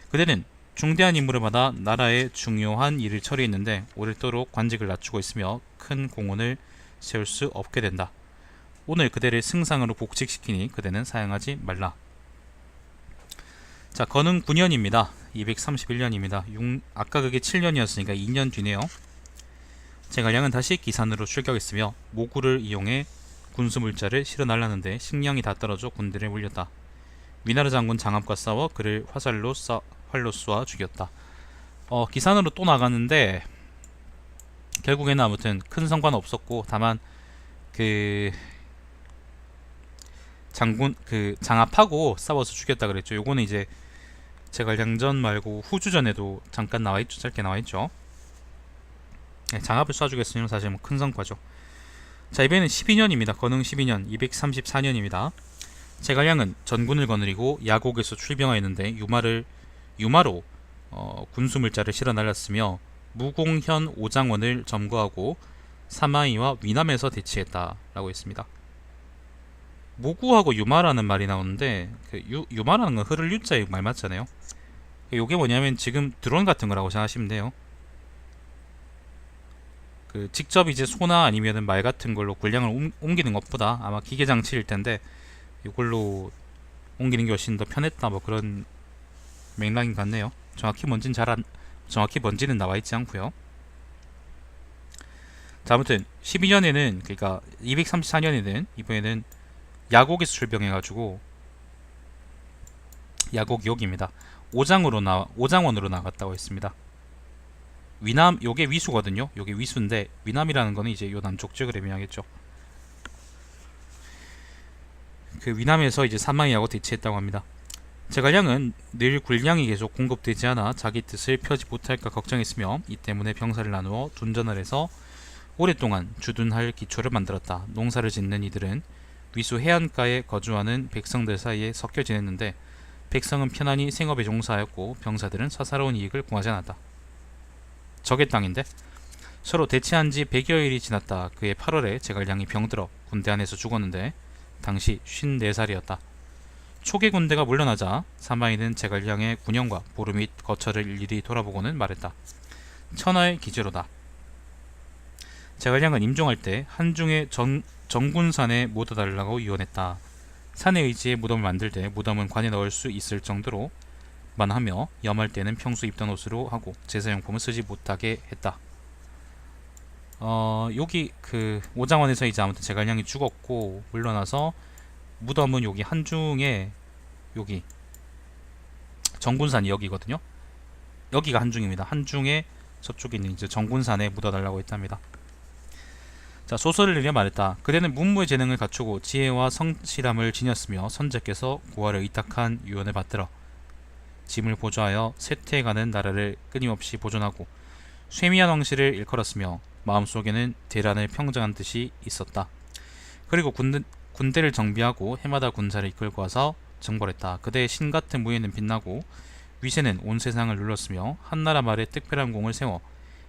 그대는 중대한 임무를 받아 나라의 중요한 일을 처리했는데 오랫도록 관직을 낮추고 있으며 큰 공헌을 세울 수 없게 된다. 오늘 그대를 승상으로 복직시키니 그대는 사양하지 말라. 자, 건흥 9년입니다. 231년입니다. 아까 그게 7년이었으니까 2년 뒤네요. 제갈량은 다시 기산으로 출격했으며 모구를 이용해 군수물자를 실어 날랐는데 식량이 다 떨어져 군대를 물렸다. 위나르 장군 장압과 싸워 그를 활로 쏘아 죽였다. 기산으로 또 나갔는데 결국에는 아무튼 큰 성과는 없었고 다만 그 장압하고 싸워서 죽였다 그랬죠. 요거는 이제 제갈량전 말고 후주전에도 잠깐 나와있죠. 짧게 나와있죠. 네, 장압을 쏴 죽였으면 사실 뭐 큰 성과죠. 자, 이번에는 12년입니다. 건흥 12년 234년입니다. 제갈량은 전군을 거느리고 야곡에서 출병하였는데 유마로 군수물자를 실어 날렸으며 무공현 오장원을 점거하고 사마이와 위남에서 대치했다 라고 했습니다. 모구하고 유마라는 말이 나오는데 그 유마라는 건 흐를 유자의 말 맞잖아요. 요게 뭐냐면 지금 드론 같은 거라고 생각하시면 돼요. 그 직접 이제 소나 아니면은 말 같은 걸로 군량을 옮기는 것보다 아마 기계 장치일 텐데 이걸로 옮기는 게 훨씬 더 편했다 뭐 그런 맥락인 것 같네요. 정확히 뭔지는 나와 있지 않고요. 자, 아무튼 12년에는 그러니까 234년에는 이번에는 야곡에서 출병해가지고 야곡 여기입니다. 오장원으로 나갔다고 했습니다. 위남 요게 위수거든요. 요게 위수인데 위남이라는 거는 이제 요 남쪽 지역을 의미하겠죠. 그 위남에서 이제 사마이하고 대치했다고 합니다. 제갈량은 늘 군량이 계속 공급되지 않아 자기 뜻을 펴지 못할까 걱정했으며 이 때문에 병사를 나누어 둔전을 해서 오랫동안 주둔할 기초를 만들었다. 농사를 짓는 이들은 위수 해안가에 거주하는 백성들 사이에 섞여 지냈는데 백성은 편안히 생업에 종사하였고 병사들은 사사로운 이익을 구하지 않았다. 적의 땅인데 서로 대치한 지 100여일이 지났다. 그해 8월에 제갈량이 병들어 군대 안에서 죽었는데 당시 54살이었다. 초계 군대가 물러나자 사마이는 제갈량의 군영과 보루 및 거처를 일일이 돌아보고는 말했다. 천하의 기제로다. 제갈량은 임종할 때 한중의 정군산에 묻어달라고 유언했다. 산에 의지해 무덤을 만들 때 무덤은 관에 넣을 수 있을 정도로 만하며 염할 때는 평소 입던 옷으로 하고 제사용품을 쓰지 못하게 했다. 여기 그 오장원에서 이제 아무튼 제갈량이 죽었고 물러나서 무덤은 여기 한중에 여기 정군산이 여기거든요. 여기가 한중입니다. 한중에 저쪽에 있는 이제 정군산에 묻어달라고 했답니다. 자, 소설을 내려 말했다. 그대는 문무의 재능을 갖추고 지혜와 성실함을 지녔으며 선제께서 고아를 의탁한 유언을 받들어 짐을 보조하여 쇠퇴해가는 나라를 끊임없이 보존하고 쇠미한 왕실을 일컬었으며 마음속에는 대란을 평정한 뜻이 있었다. 그리고 군대를 정비하고 해마다 군사를 이끌고 와서 정벌했다. 그대의 신같은 무예는 빛나고 위세는 온 세상을 눌렀으며 한나라 말에 특별한 공을 세워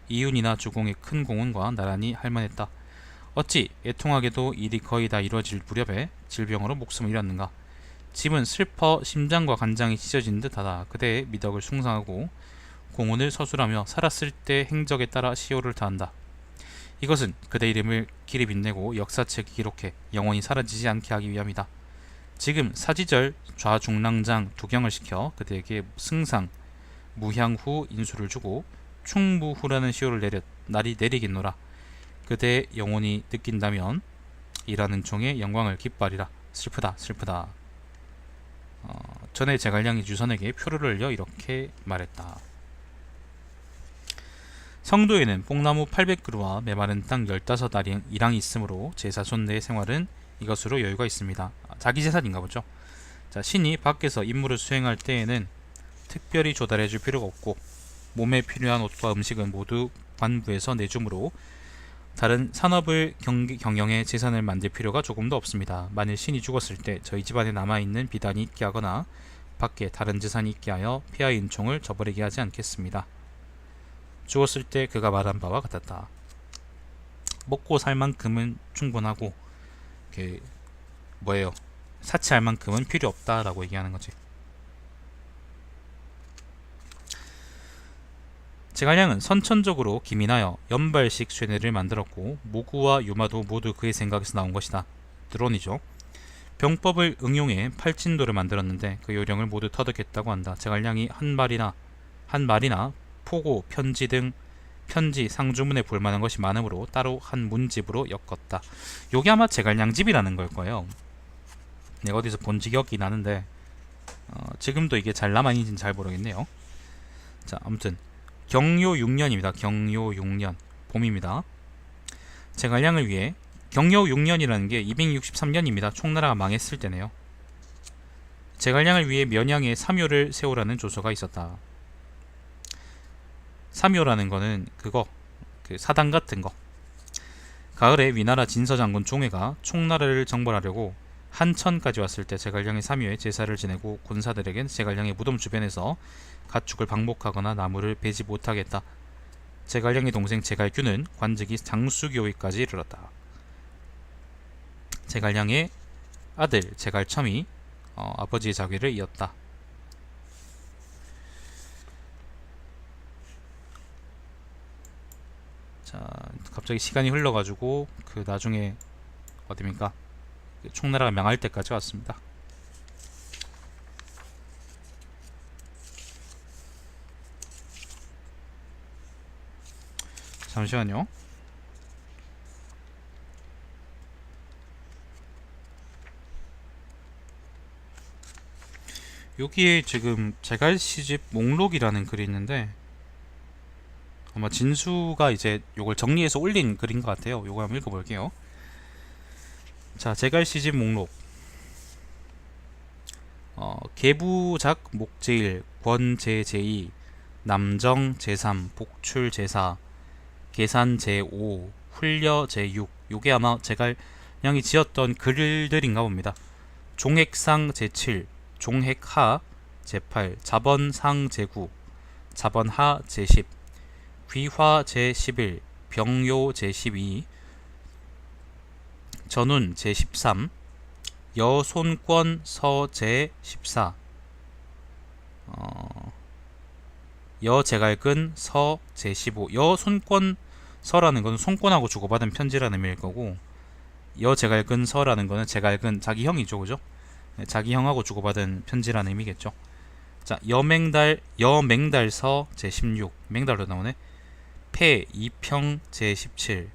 이윤이나 주공의 큰 공헌과 나란히 할만했다. 어찌 애통하게도 일이 거의 다 이루어질 무렵에 질병으로 목숨을 잃었는가. 짐은 슬퍼 심장과 간장이 찢어진 듯하다. 그대의 미덕을 숭상하고 공헌을 서술하며 살았을 때 행적에 따라 시효를 다한다. 이것은 그대 이름을 길이 빛내고 역사책에 기록해 영원히 사라지지 않게 하기 위함이다. 지금 사지절 좌중랑장 두경을 시켜 그대에게 승상 무향후 인수를 주고 충무후라는 시호를 날이 내리겠노라. 그대 영혼이 느낀다면 이라는 종의 영광을 기뻐하리라. 슬프다 슬프다. 전에 제갈량이 주선에게 표를 흘려 이렇게 말했다. 성도에는 뽕나무 800그루와 메마른 땅 15이랑이 있으므로 제사손 내 생활은 이것으로 여유가 있습니다. 자기 재산인가 보죠. 자, 신이 밖에서 임무를 수행할 때에는 특별히 조달해 줄 필요가 없고 몸에 필요한 옷과 음식은 모두 관부에서 내주므로 다른 산업을 경영해 재산을 만들 필요가 조금도 없습니다. 만일 신이 죽었을 때 저희 집안에 남아있는 비단이 있게 하거나 밖에 다른 재산이 있게 하여 폐하의 은총을 저버리게 하지 않겠습니다. 죽었을 때 그가 말한 바와 같았다. 먹고 살 만큼은 충분하고 뭐예요? 사치할 만큼은 필요 없다라고 얘기하는 거지. 제갈량은 선천적으로 기민하여 연발식 쇠뇌를 만들었고 모구와 유마도 모두 그의 생각에서 나온 것이다. 드론이죠. 병법을 응용해 팔진도를 만들었는데 그 요령을 모두 터득했다고 한다. 제갈량이 한 말이나 포고, 편지 등 편지, 상주문에 볼만한 것이 많으므로 따로 한 문집으로 엮었다. 요게 아마 제갈량집이라는 걸 거예요. 내가 어디서 본 기억이 나는데 지금도 이게 잘 남아있는지는 잘 모르겠네요. 자, 아무튼 경요 6년입니다. 경요 6년 봄입니다. 제갈량을 위해 경요 6년이라는 게 263년입니다. 총나라가 망했을 때네요. 제갈량을 위해 면양에 삼요를 세우라는 조서가 있었다. 삼요라는 거는 그 사당 같은 거. 가을에 위나라 진서장군 종회가 총나라를 정벌하려고 한천까지 왔을 때 제갈량의 삼요에 제사를 지내고 군사들에겐 제갈량의 무덤 주변에서 가축을 방목하거나 나무를 베지 못하겠다. 제갈량의 동생 제갈규는 관직이 장수교위까지 이르렀다. 제갈량의 아들 제갈첨이 아버지의 자위를 이었다. 자, 갑자기 시간이 흘러가지고 그 나중에 어디입니까? 총나라가 망할 때까지 왔습니다. 잠시만요. 여기에 지금 제갈시집 목록이라는 글이 있는데 아마 진수가 이제 요걸 정리해서 올린 글인 것 같아요. 요거 한번 읽어볼게요. 자, 제갈시집 목록. 계부작 목제1, 권제 제2, 남정 제3, 복출 제4, 계산 제5, 훈려 제6. 요게 아마 제갈량이 지었던 글들인가 봅니다. 종획상 제7, 종획하 제8, 자번상 제9, 자번하 제10, 귀화 제11, 병요 제12, 전운 제13, 여손권 서 제14, 여제갈근 서 제15. 여손권 서라는 것은 손권하고 주고받은 편지라는 의미일 거고, 여제갈근 서라는 것은 제갈근 자기 형이죠, 그죠? 자기 형하고 주고받은 편지라는 의미겠죠. 자, 여맹달서 제16, 맹달로 나오네. 폐 이평 제17,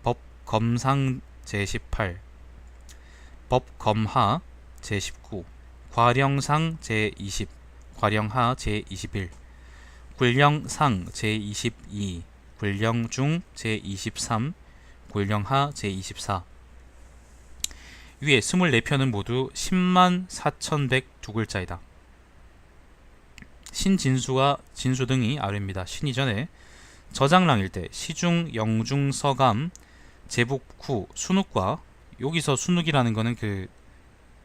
법검상 제18, 법검하 제19, 과령상 제20, 과령하 제21, 굴령상 제22, 굴령중 제23, 굴령하 제24. 위에 24편은 모두 104,102글자이다. 신진수와 진수 등이 아래입니다. 신 이전에 저장랑일 때 시중, 영중, 서감, 제북후, 순욱과, 여기서 순욱이라는 거는 그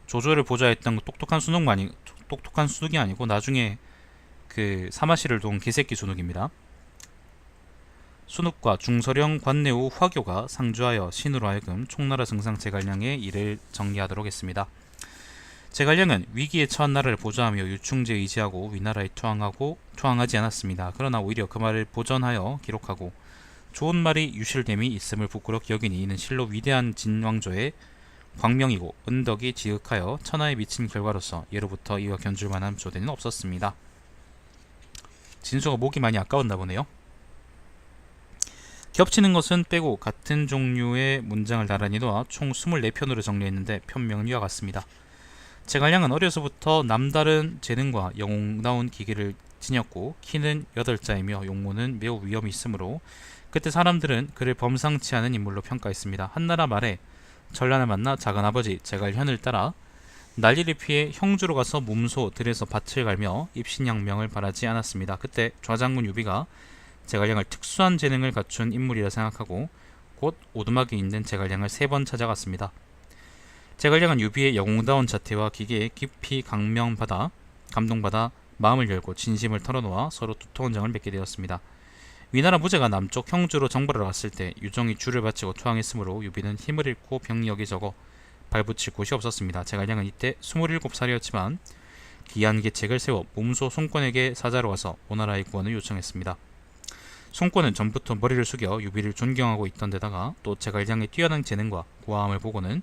조조를 보좌했던 똑똑한 순욱이 아니고 나중에 그 사마시를 돈 개새끼 순욱입니다. 순욱과 중서령 관내우 화교가 상주하여 신으로 하여금 총나라 승상 제갈량의 일을 정리하도록 했습니다. 제갈량은 위기에 처한 나라를 보좌하며 유충제에 의지하고 위나라에 투항하지 않았습니다. 그러나 오히려 그 말을 보전하여 기록하고 좋은 말이 유실됨이 있음을 부끄럽게 여기니 이는 실로 위대한 진왕조의 광명이고 은덕이 지극하여 천하에 미친 결과로서 예로부터 이와 견줄 만한 조대는 없었습니다. 진수가 목이 많이 아까웠나 보네요. 겹치는 것은 빼고 같은 종류의 문장을 나란히 놓아 총 24편으로 정리했는데 편명은 이와 같습니다. 제갈량은 어려서부터 남다른 재능과 영웅다운 기계를 지녔고 키는 8자이며 용모는 매우 위엄이 있으므로 그때 사람들은 그를 범상치 않은 인물로 평가했습니다. 한나라 말에 전란을 만나 작은아버지 제갈현을 따라 난리를 피해 형주로 가서 몸소 들에서 밭을 갈며 입신양명을 바라지 않았습니다. 그때 좌장군 유비가 제갈량을 특수한 재능을 갖춘 인물이라 생각하고 곧 오두막에 있는 제갈량을 3번 찾아갔습니다. 제갈량은 유비의 영웅다운 자태와 기계에 깊이 감동받아 마음을 열고 진심을 털어놓아 서로 두터운 정을 맺게 되었습니다. 위나라 무제가 남쪽 형주로 정벌하러 갔을 때 유정이 줄을 바치고 투항했으므로 유비는 힘을 잃고 병력이 적어 발붙일 곳이 없었습니다. 제갈량은 이때 27살이었지만 기이한 계책을 세워 몸소 송권에게 사자로 가서 오나라의 구원을 요청했습니다. 송권은 전부터 머리를 숙여 유비를 존경하고 있던 데다가 또 제갈량의 뛰어난 재능과 고아함을 보고는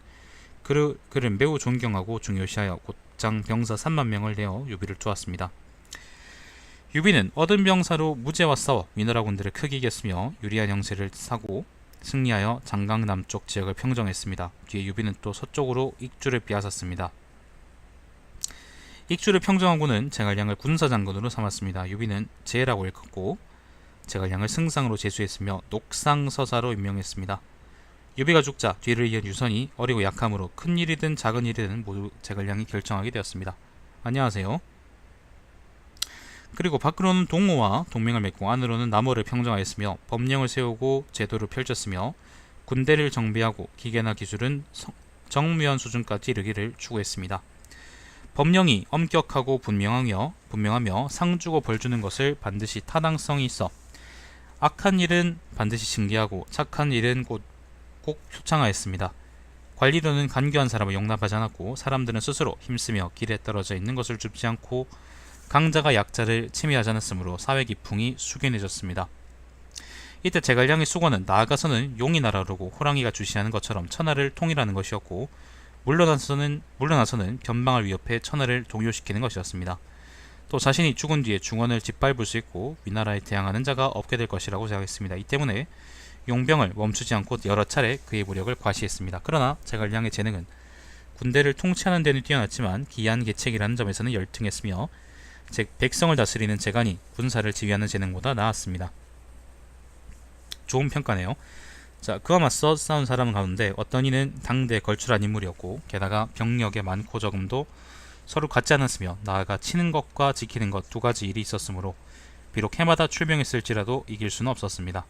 그를 매우 존경하고 중요시하여 곧장 병사 3만 명을 내어 유비를 두었습니다. 유비는 얻은 병사로 무제와 싸워 위나라 군대를 크게 이겼으며 유리한 형세를 사고 승리하여 장강 남쪽 지역을 평정했습니다. 뒤에 유비는 또 서쪽으로 익주를 빼앗았습니다. 익주를 평정하고는 제갈량을 군사장군으로 삼았습니다. 유비는 제라고 일컫고 제갈량을 승상으로 제수했으며 녹상서사로 임명했습니다. 유비가 죽자 뒤를 이은 유선이 어리고 약함으로 큰 일이든 작은 일이든 모두 제갈량이 결정하게 되었습니다. 안녕하세요. 그리고 밖으로는 동호와 동맹을 맺고 안으로는 남어를 평정하였으며 법령을 세우고 제도를 펼쳤으며 군대를 정비하고 기계나 기술은 정무현 수준까지 이르기를 추구했습니다. 법령이 엄격하고 분명하며 상 주고 벌 주는 것을 반드시 타당성이 있어 악한 일은 반드시 징계하고 착한 일은 꼭 표창하였습니다. 관리로는 간교한 사람을 용납하지 않았고 사람들은 스스로 힘쓰며 길에 떨어져 있는 것을 줍지 않고 강자가 약자를 침해하지 않았으므로 사회 기풍이 숙연해졌습니다. 이때 제갈량의 수고는 나아가서는 용이 날아오르고 호랑이가 주시하는 것처럼 천하를 통일하는 것이었고 물러나서는 변방을 위협해 천하를 동요시키는 것이었습니다. 또 자신이 죽은 뒤에 중원을 짓밟을 수 있고 위나라에 대항하는 자가 없게 될 것이라고 생각했습니다. 이 때문에 용병을 멈추지 않고 여러 차례 그의 무력을 과시했습니다. 그러나 제갈량의 재능은 군대를 통치하는 데는 뛰어났지만 기이한 계책이라는 점에서는 열등했으며 즉 백성을 다스리는 재간이 군사를 지휘하는 재능보다 나았습니다. 좋은 평가네요. 자, 그와 맞서 싸운 사람 가운데 어떤 이는 당대에 걸출한 인물이었고 게다가 병력의 많고 적음도 서로 같지 않았으며 나아가 치는 것과 지키는 것 두 가지 일이 있었으므로 비록 해마다 출병했을지라도 이길 수는 없었습니다.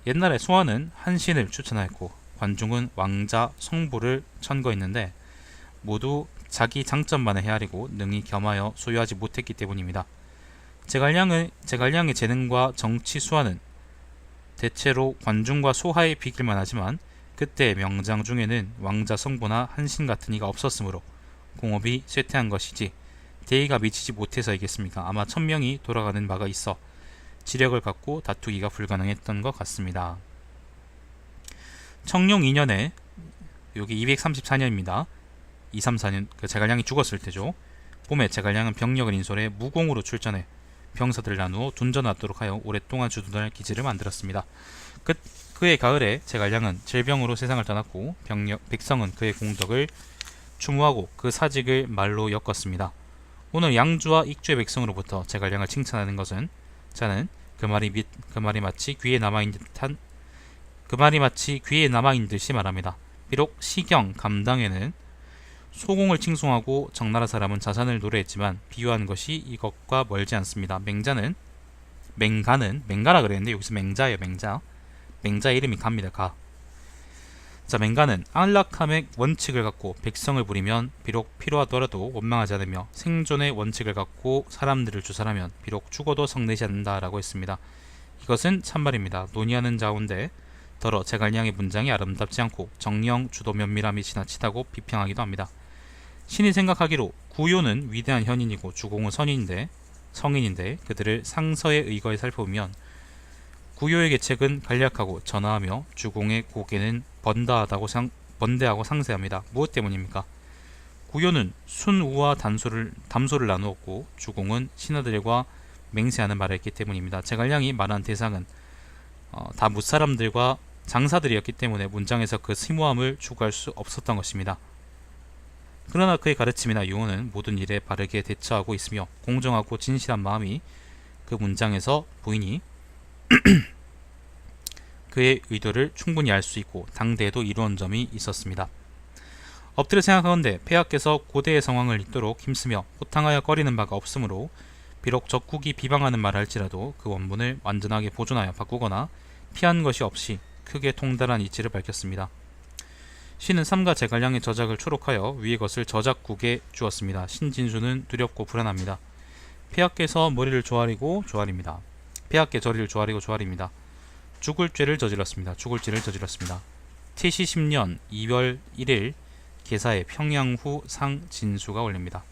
옛날에 소환은 한신을 추천하였고 관중은 왕자, 성부를 천거했는데 모두 자기 장점만을 헤아리고 능히 겸하여 소유하지 못했기 때문입니다. 제갈량의 재능과 정치 수완은 대체로 관중과 소하에 비길만 하지만 그때의 명장 중에는 왕자, 성부나 한신 같은 이가 없었으므로 공업이 쇠퇴한 것이지 대의가 미치지 못해서이겠습니까? 아마 천명이 돌아가는 바가 있어 지력을 갖고 다투기가 불가능했던 것 같습니다. 청룡 2년에 여기 234년입니다. 234년 제갈량이 죽었을 때죠. 봄에 제갈량은 병력을 인솔해 무공으로 출전해 병사들을 나누어 둔전하도록 하여 오랫동안 주둔할 기지를 만들었습니다. 그의 가을에 제갈량은 질병으로 세상을 떠났고 백성은 그의 공덕을 추모하고 그 사직을 말로 엮었습니다. 오늘 양주와 익주의 백성으로부터 제갈량을 칭찬하는 것은 자는 그 말이 마치 귀에 남아있는 듯이 말합니다. 비록 시경 감당에는 소공을 칭송하고 정나라 사람은 자산을 노래했지만 비유한 것이 이것과 멀지 않습니다. 맹가라 그랬는데 여기서 맹자예요. 맹자 이름이 갑니다. 가. 자, 맹가는 안락함의 원칙을 갖고 백성을 부리면 비록 필요하더라도 원망하지 않으며 생존의 원칙을 갖고 사람들을 주살하면 비록 죽어도 성내지 않는다라고 했습니다. 이것은 참말입니다. 논의하는 자운데 더러 제갈량의 문장이 아름답지 않고 정령 주도 면밀함이 지나치다고 비평하기도 합니다. 신이 생각하기로 구요는 위대한 현인이고 주공은 성인인데 그들을 상서에 의거해 살펴보면 구요의 계책은 간략하고 전하하며 주공의 고개는 번대하고 상세합니다. 무엇 때문입니까? 구요는 순우와 담소를 나누었고 주공은 신하들과 맹세하는 말을 했기 때문입니다. 제갈량이 말한 대상은 다 무사람들과 장사들이었기 때문에 문장에서 그 심오함을 추구할 수 없었던 것입니다. 그러나 그의 가르침이나 유언은 모든 일에 바르게 대처하고 있으며 공정하고 진실한 마음이 그 문장에서 보이니 그의 의도를 충분히 알 수 있고 당대에도 이루어진 점이 있었습니다. 엎드려 생각하건대 폐하께서 고대의 상황을 잇도록 힘쓰며 호탕하여 꺼리는 바가 없으므로 비록 적국이 비방하는 말을 할지라도 그 원문을 완전하게 보존하여 바꾸거나 피한 것이 없이 크게 통달한 이치를 밝혔습니다. 신은 삼가 제갈량의 저작을 초록하여 위의 것을 저작국에 주었습니다. 신진수는 두렵고 불안합니다. 폐하께서 머리를 조아리고 폐하께 저리를 조아리고 죽을 죄를 저질렀습니다. 태시 10년 2월 1일 계사에 평양후 상진수가 올립니다.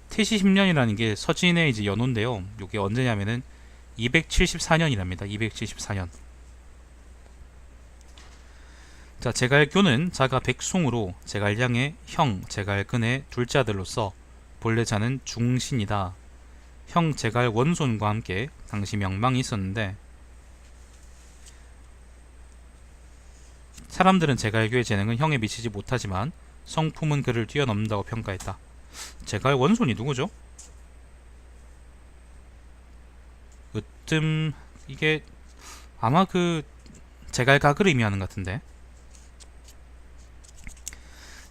태시 10년이라는 게 서진의 이제 연호인데요. 이게 언제냐면은 274년이랍니다. 274년. 자, 제갈교는 자가 백송으로 제갈량의 형 제갈근의 둘째 아들로서 본래 자는 중신이다. 형 제갈 원손과 함께 당시 명망이 있었는데 사람들은 제갈교의 재능은 형에 미치지 못하지만 성품은 그를 뛰어넘는다고 평가했다. 제갈 원손이 누구죠? 으뜸 이게 아마 그 제갈각을 의미하는 것 같은데.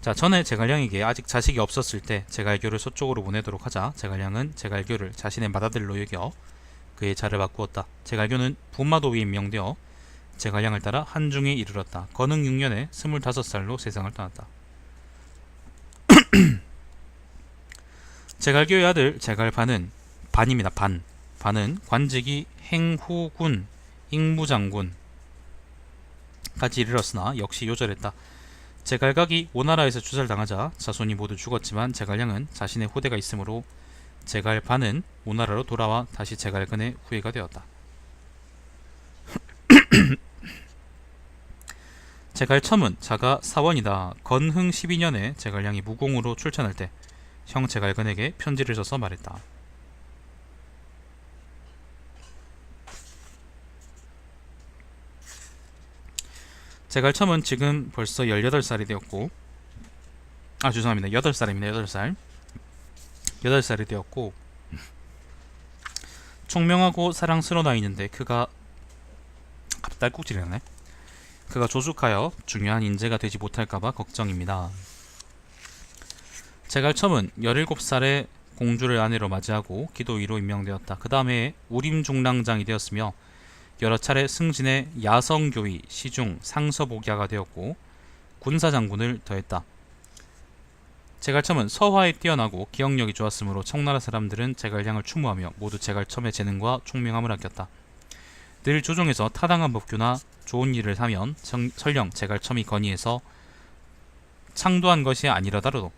자, 전에 제갈량에게 아직 자식이 없었을 때 제갈교를 서쪽으로 보내도록 하자 제갈량은 제갈교를 자신의 맏아들로 여겨 그의 자를 바꾸었다. 제갈교는 부마도위에 임명되어 제갈량을 따라 한중에 이르렀다. 건흥 6년에 25살로 세상을 떠났다. 제갈교의 아들 제갈반은 반입니다. 반은 관직이 행후군, ing무장군까지 이르렀으나 역시 요절했다. 제갈각이 오나라에서 추살당하자 자손이 모두 죽었지만 제갈량은 자신의 후대가 있으므로 제갈반은 오나라로 돌아와 다시 제갈근의 후예가 되었다. 제갈첨은 자가 사원이다. 건흥 12년에 제갈량이 무공으로 출천할 때 형 제갈근에게 편지를 써서 말했다. 제갈첨은 지금 벌써 18살이 되었고 죄송합니다. 8살입니다. 8살이 되었고 총명하고 사랑스러운 아이인데 그가 딸꾹질이라네. 그가 조숙하여 중요한 인재가 되지 못할까봐 걱정입니다. 제갈첨은 17살에 공주를 아내로 맞이하고 기도위로 임명되었다. 그 다음에 우림중랑장이 되었으며 여러 차례 승진해 야성교위, 시중, 상서복야가 되었고 군사장군을 더했다. 제갈첨은 서화에 뛰어나고 기억력이 좋았으므로 청나라 사람들은 제갈량을 추모하며 모두 제갈첨의 재능과 총명함을 아꼈다. 늘 조정에서 타당한 법규나 좋은 일을 하면 설령 제갈첨이 건의해서 창도한 것이 아니더라도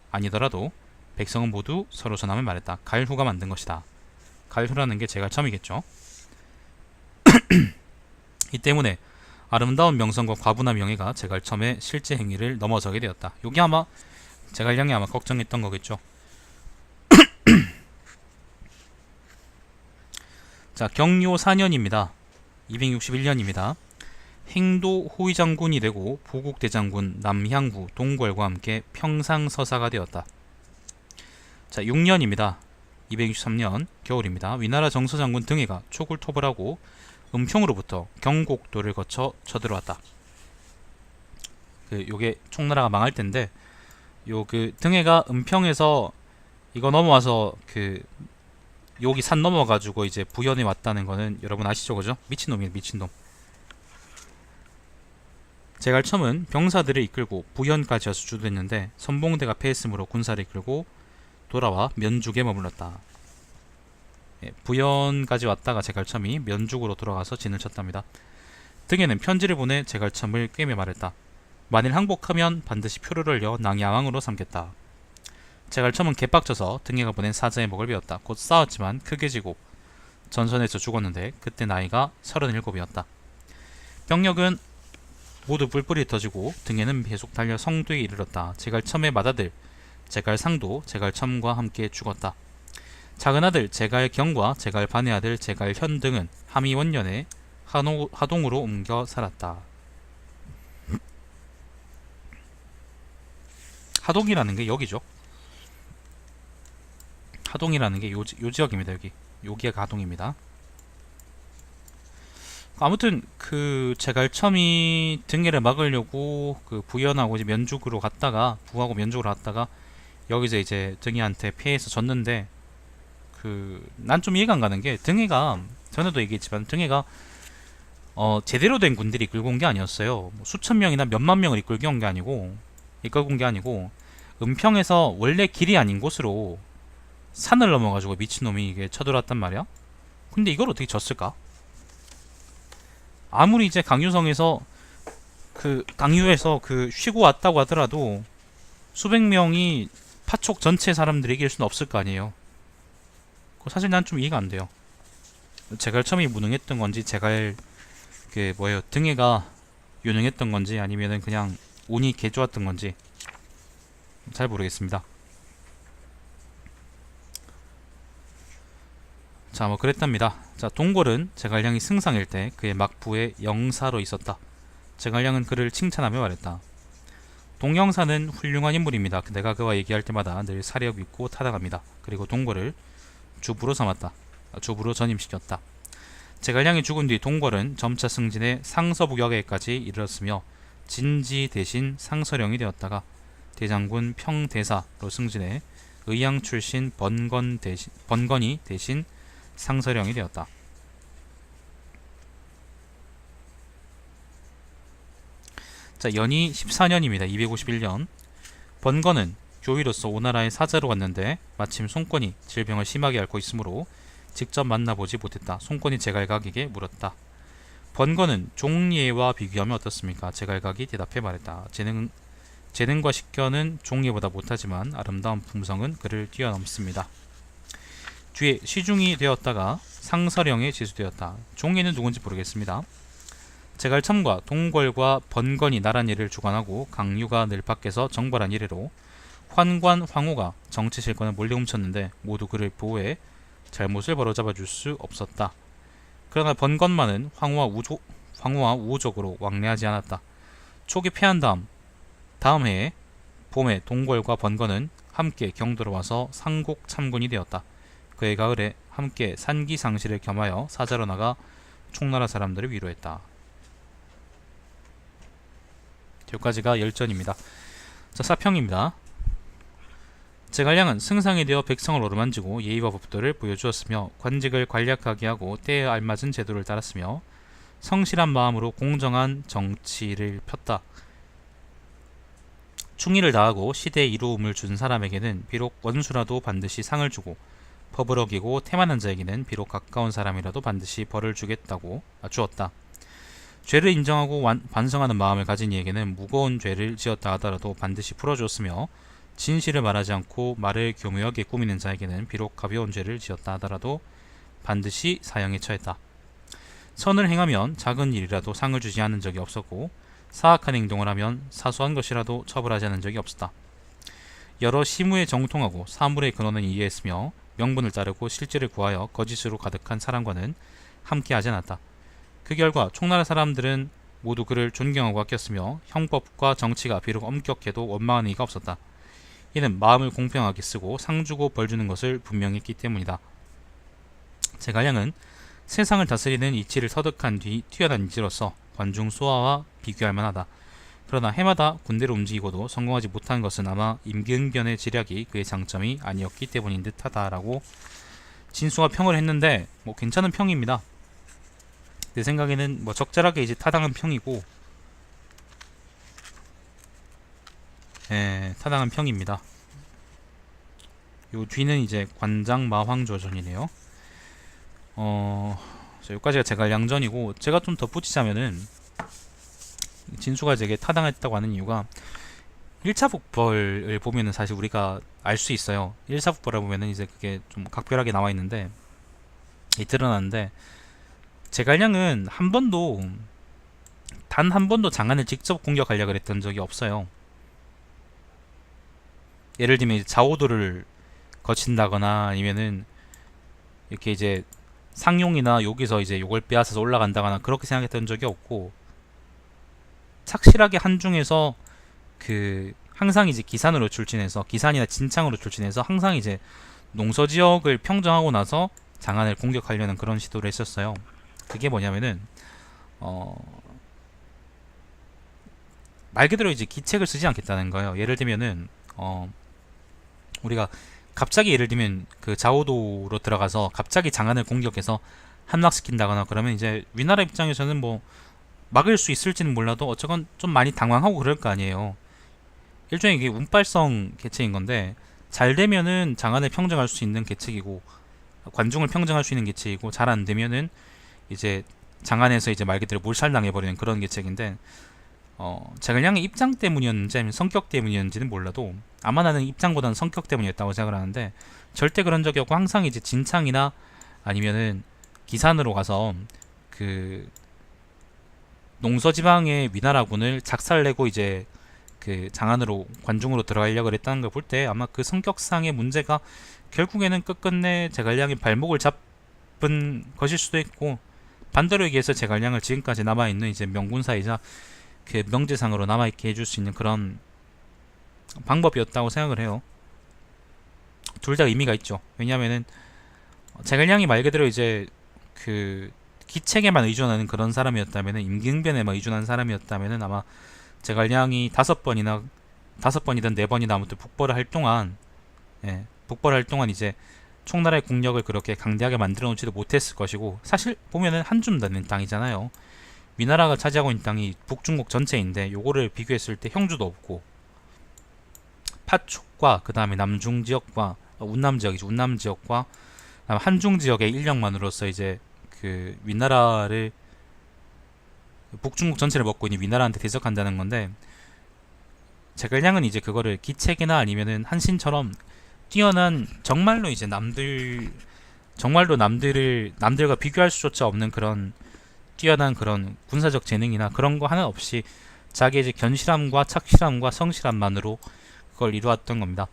백성은 모두 서로 전함을 말했다. 갈후가 만든 것이다. 갈후라는 게 제갈첨이겠죠. 이 때문에 아름다운 명성과 과분한 명예가 제갈첨의 실제 행위를 넘어서게 되었다. 요게 아마 제갈량이 걱정했던 거겠죠. 자, 경요 4년입니다. 261년입니다. 행도 호위장군이 되고 보국대장군 남향구 동궐과 함께 평상서사가 되었다. 자, 6년입니다. 263년 겨울입니다. 위나라 정서장군 등해가 초굴토벌 하고 은평으로부터 경곡도를 거쳐 쳐들어왔다. 요게 총나라가 망할 텐데 등해가 은평에서 이거 넘어와서 여기 산 넘어가지고 이제 부연에 왔다는 거는 여러분 아시죠, 그죠? 미친놈이에요, 미친놈. 제갈첨은 병사들을 이끌고 부연까지 와서 주도했는데 선봉대가 패했으므로 군사를 이끌고 돌아와 면죽에 머물렀다. 부연까지 왔다가 제갈첨이 면죽으로 돌아가서 진을 쳤답니다. 등에는 편지를 보내 제갈첨을 꿰매 말했다. 만일 항복하면 반드시 표를 올려 낭야왕으로 삼겠다. 제갈첨은 개빡쳐서 등해가 보낸 사자의 목을 베었다. 곧 싸웠지만 크게 지고 전선에서 죽었는데 그때 나이가 37이었다. 병력은 모두 뿔뿔이 터지고 등에는 계속 달려 성도에 이르렀다. 제갈첨의 맏아들 제갈상도 제갈첨과 함께 죽었다. 작은 아들 제갈경과 제갈반의 아들 제갈현 등은 함의원년에 하동으로 옮겨 살았다. 하동이라는 게 여기죠. 하동이라는 게 요 지역입니다. 여기가 하동입니다. 아무튼 그 제갈첨이 등해를 막으려고 그 부하고 면죽으로 갔다가 여기서 이제 등해한테 피해서 졌는데, 난 좀 이해가 안 가는 게, 등해가 전에도 얘기했지만 등해가 제대로 된 군들이 이끌고 온 게 아니었어요. 뭐 수천 명이나 몇만 명을 이끌고 온 게 아니고 은평에서 원래 길이 아닌 곳으로 산을 넘어가지고 미친놈이 이게 쳐들어왔단 말이야. 근데 이걸 어떻게 졌을까? 아무리 이제 강유에서 쉬고 왔다고 하더라도 수백 명이 파촉 전체 사람들이 이길 수는 없을 거 아니에요. 사실 난 좀 이해가 안 돼요. 제갈첨이 무능했던 건지, 등해가 유능했던 건지, 아니면은 그냥 운이 개 좋았던 건지 잘 모르겠습니다. 자, 뭐 그랬답니다. 자, 동궐은 제갈량이 승상일 때 그의 막부에 영사로 있었다. 제갈량은 그를 칭찬하며 말했다. 동영사는 훌륭한 인물입니다. 내가 그와 얘기할 때마다 늘 사력 있고 타당합니다. 그리고 동궐을 주부로 전임시켰다. 제갈량이 죽은 뒤 동궐은 점차 승진해 상서부격에까지 이르렀으며 진지 대신 상서령이 되었다가 대장군 평대사로 승진해 의양 출신 번건이 대신 상서령이 되었다. 자, 연이 14년입니다. 251년. 번건은 교위로서 오나라의 사자로 갔는데 마침 송권이 질병을 심하게 앓고 있으므로 직접 만나보지 못했다. 송권이 제갈각에게 물었다. 번건은 종예와 비교하면 어떻습니까? 제갈각이 대답해 말했다. 재능과 식견은 종예보다 못하지만 아름다운 품성은 그를 뛰어넘습니다. 뒤에 시중이 되었다가 상서령에 지수되었다. 종예는 누군지 모르겠습니다. 제갈첨과 동궐과 번건이 나란 일을 주관하고 강유가 늘 밖에서 정벌한 이래로 환관 황후가 정치 실권을 몰래 훔쳤는데 모두 그를 보호해 잘못을 바로잡아 줄 수 없었다. 그러나 번건만은 황후와 우호적으로 왕래하지 않았다. 초기 패한 다음 해에 봄에 동궐과 번건은 함께 경도로 와서 상국 참군이 되었다. 그해 가을에 함께 산기상시를 겸하여 사자로 나가 총나라 사람들을 위로했다. 여기까지가 열전입니다. 자, 사평입니다. 제갈량은 승상이 되어 백성을 어루만지고 예의와 법도를 보여주었으며 관직을 관략하게 하고 때에 알맞은 제도를 따랐으며 성실한 마음으로 공정한 정치를 폈다. 충의를 다하고 시대의 이로움을 준 사람에게는 비록 원수라도 반드시 상을 주고 법을 어기고 태만한 자에게는 비록 가까운 사람이라도 반드시 벌을 주었다. 죄를 인정하고 반성하는 마음을 가진 이에게는 무거운 죄를 지었다 하더라도 반드시 풀어주었으며 진실을 말하지 않고 말을 교묘하게 꾸미는 자에게는 비록 가벼운 죄를 지었다 하더라도 반드시 사형에 처했다. 선을 행하면 작은 일이라도 상을 주지 않은 적이 없었고 사악한 행동을 하면 사소한 것이라도 처벌하지 않은 적이 없었다. 여러 시무에 정통하고 사물의 근원은 이해했으며 명분을 따르고 실제를 구하여 거짓으로 가득한 사람과는 함께하지 않았다. 그 결과 총나라 사람들은 모두 그를 존경하고 아꼈으며 형법과 정치가 비록 엄격해도 원망하는 이가 없었다. 이는 마음을 공평하게 쓰고 상주고 벌주는 것을 분명히 했기 때문이다. 제갈량은 세상을 다스리는 이치를 터득한 뒤 뛰어난 인지로서 관중 소아와 비교할 만하다. 그러나 해마다 군대를 움직이고도 성공하지 못한 것은 아마 임기응변의 지략이 그의 장점이 아니었기 때문인 듯하다라고 진수가 평을 했는데, 뭐 괜찮은 평입니다. 내 생각에는 뭐 적절하게 이제 타당한 평이고, 타당한 평입니다. 요 뒤는 이제 관장 마황조전이네요. 여기까지가 제갈량전이고, 제가 좀 덧붙이자면은 진수가 되게 타당했다고 하는 이유가 1차 북벌을 보면은 사실 우리가 알 수 있어요. 1차 북벌을 보면은 이제 그게 좀 각별하게 나와 있는데 드러나는데 제갈량은 단 한 번도 장안을 직접 공격하려고 했던 적이 없어요. 예를 들면 이제 자오도를 거친다거나 아니면은 이렇게 이제 상용이나 여기서 이제 요걸 빼앗아서 올라간다거나 그렇게 생각했던 적이 없고, 착실하게 한중에서 항상 이제 기산으로 출진해서, 기산이나 진창으로 출진해서 항상 이제 농서 지역을 평정하고 나서 장안을 공격하려는 그런 시도를 했었어요. 그게 뭐냐면은 말 그대로 이제 기책을 쓰지 않겠다는 거예요. 예를 들면은 우리가 갑자기 예를 들면 그 자오도로 들어가서 갑자기 장안을 공격해서 함락시킨다거나 그러면 이제 위나라 입장에서는 뭐 막을 수 있을지는 몰라도 어쨌건 좀 많이 당황하고 그럴 거 아니에요. 일종의 이게 운빨성 계책인 건데, 잘 되면은 장안을 평정할 수 있는 계책이고 관중을 평정할 수 있는 계책이고, 잘 안 되면은 이제 장안에서 이제 말 그대로 몰살당해버리는 그런 계책인데, 제갈량의 입장 때문이었는지 아니면 성격 때문이었는지는 몰라도 아마 나는 입장보다는 성격 때문이었다고 생각을 하는데, 절대 그런 적이 없고 항상 이제 진창이나 아니면은 기산으로 가서 그 농서지방의 위나라군을 작살내고 이제 그 장안으로 관중으로 들어가려고 했다는 걸 볼 때 아마 그 성격상의 문제가 결국에는 끝끝내 제갈량의 발목을 잡은 것일 수도 있고, 반대로 얘기해서 제갈량을 지금까지 남아있는 이제 명군사이자 그 명제상으로 남아있게 해줄 수 있는 그런 방법이었다고 생각을 해요. 둘 다 의미가 있죠. 왜냐하면은 제갈량이 말 그대로 이제 그 기책에만 의존하는 그런 사람이었다면은, 임기응변에만 의존한 사람이었다면은 아마 제갈량이 5번이든 4번이나 아무튼 북벌을 할 동안 이제 총나라의 국력을 그렇게 강대하게 만들어 놓지도 못했을 것이고, 사실 보면은 한 줌 되는 땅이잖아요. 위나라가 차지하고 있는 땅이 북중국 전체인데 요거를 비교했을 때 형주도 없고, 파축과 그 다음에 남중 지역과 운남 지역이죠. 운남 지역과 한중 지역의 인력만으로서 이제 그 위나라를, 북중국 전체를 먹고 있는 위나라한테 대적한다는 건데, 제갈량은 이제 그거를 기책이나 아니면은 한신처럼 뛰어난, 정말로 이제 남들과 비교할 수조차 없는 그런 뛰어난 그런 군사적 재능이나 그런 거 하나 없이 자기의 이제 견실함과 착실함과 성실함만으로 그걸 이루었던 겁니다.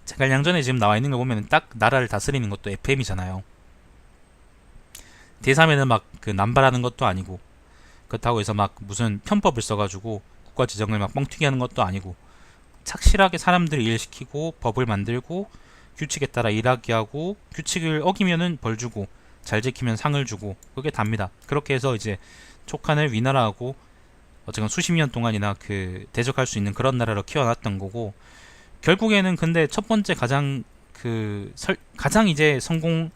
제갈량전에 지금 나와 있는 거 보면 딱 나라를 다스리는 것도 FM이잖아요. 대사면은 막 그 남발하는 것도 아니고, 그렇다고 해서 막 무슨 편법을 써가지고 국가 지정을 막 뻥튀기 하는 것도 아니고, 착실하게 사람들을 일시키고 법을 만들고 규칙에 따라 일하게 하고, 규칙을 어기면은 벌 주고 잘 지키면 상을 주고, 그게 답니다. 그렇게 해서 이제 촉한을 위나라하고 어쨌든 수십 년 동안이나 그 대적할 수 있는 그런 나라로 키워놨던 거고, 결국에는 근데 첫 번째 가장 이제 성공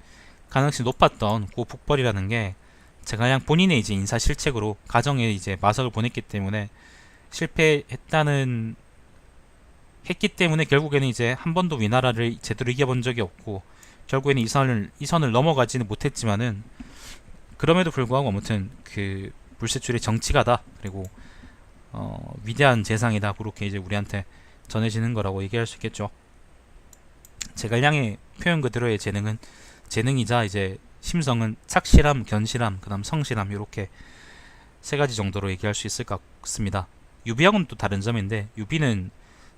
가능성이 높았던 그 북벌이라는 게 제갈량 본인의 이제 인사 실책으로 가정에 이제 마석을 보냈기 때문에 했기 때문에 결국에는 이제 한 번도 위나라를 제대로 이겨본 적이 없고, 결국에는 이 선을 넘어가지는 못했지만은, 그럼에도 불구하고 아무튼 그 불세출의 정치가다, 그리고 위대한 재상이다, 그렇게 이제 우리한테 전해지는 거라고 얘기할 수 있겠죠. 제갈량의 표현 그대로의 재능이자 이제 심성은 착실함, 견실함, 그다음 성실함, 이렇게 세 가지 정도로 얘기할 수 있을 것 같습니다. 유비하고는 또 다른 점인데, 유비는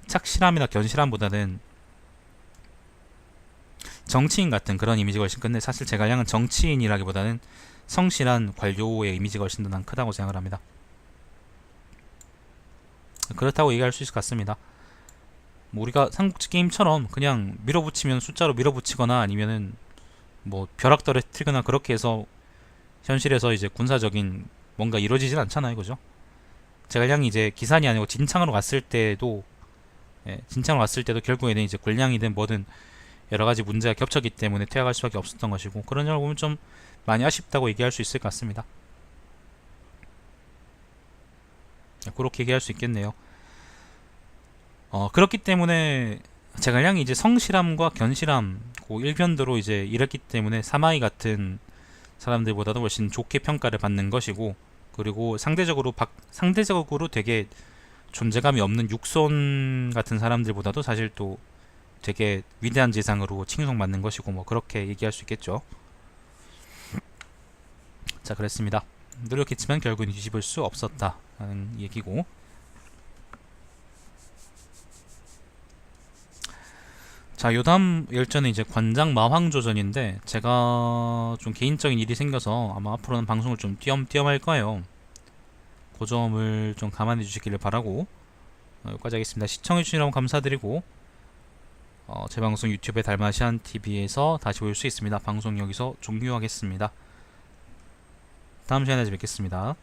착실함이나 견실함보다는 정치인 같은 그런 이미지가 훨씬 큰데, 사실 제갈량은 정치인이라기보다는 성실한 관료의 이미지가 훨씬 더 난 크다고 생각을 합니다. 그렇다고 얘기할 수 있을 것 같습니다. 뭐 우리가 삼국지 게임처럼 그냥 밀어붙이면 숫자로 밀어붙이거나 아니면은 뭐 벼락 떨어뜨리거나 그렇게 해서 현실에서 이제 군사적인 뭔가 이루어지진 않잖아요, 그죠? 제갈량이 이제 기산이 아니고 진창으로 갔을 때도 결국에는 이제 군량이든 뭐든 여러 가지 문제가 겹쳤기 때문에 퇴학할 수밖에 없었던 것이고, 그런 점을 보면 좀 많이 아쉽다고 얘기할 수 있을 것 같습니다. 그렇게 얘기할 수 있겠네요. 그렇기 때문에 제갈량이 이제 성실함과 견실함 그 일변도로 이제 이랬기 때문에 사마이 같은 사람들보다도 훨씬 좋게 평가를 받는 것이고, 그리고 상대적으로 되게 존재감이 없는 육손 같은 사람들보다도 사실 또 되게 위대한 재상으로 칭송받는 것이고, 뭐 그렇게 얘기할 수 있겠죠. 자, 그랬습니다. 노력했지만 결국은 뒤집을 수 없었다 라는 얘기고, 자, 요다음 열전은 이제 관장 마황조전인데, 제가 좀 개인적인 일이 생겨서 아마 앞으로는 방송을 좀 띄엄띄엄 할 거예요. 그 점을 좀 감안해 주시기를 바라고, 여기까지 하겠습니다. 시청해주시느라고 감사드리고, 제 방송 유튜브의 달마시안 TV에서 다시 볼 수 있습니다. 방송 여기서 종료하겠습니다. 다음 시간에 뵙겠습니다.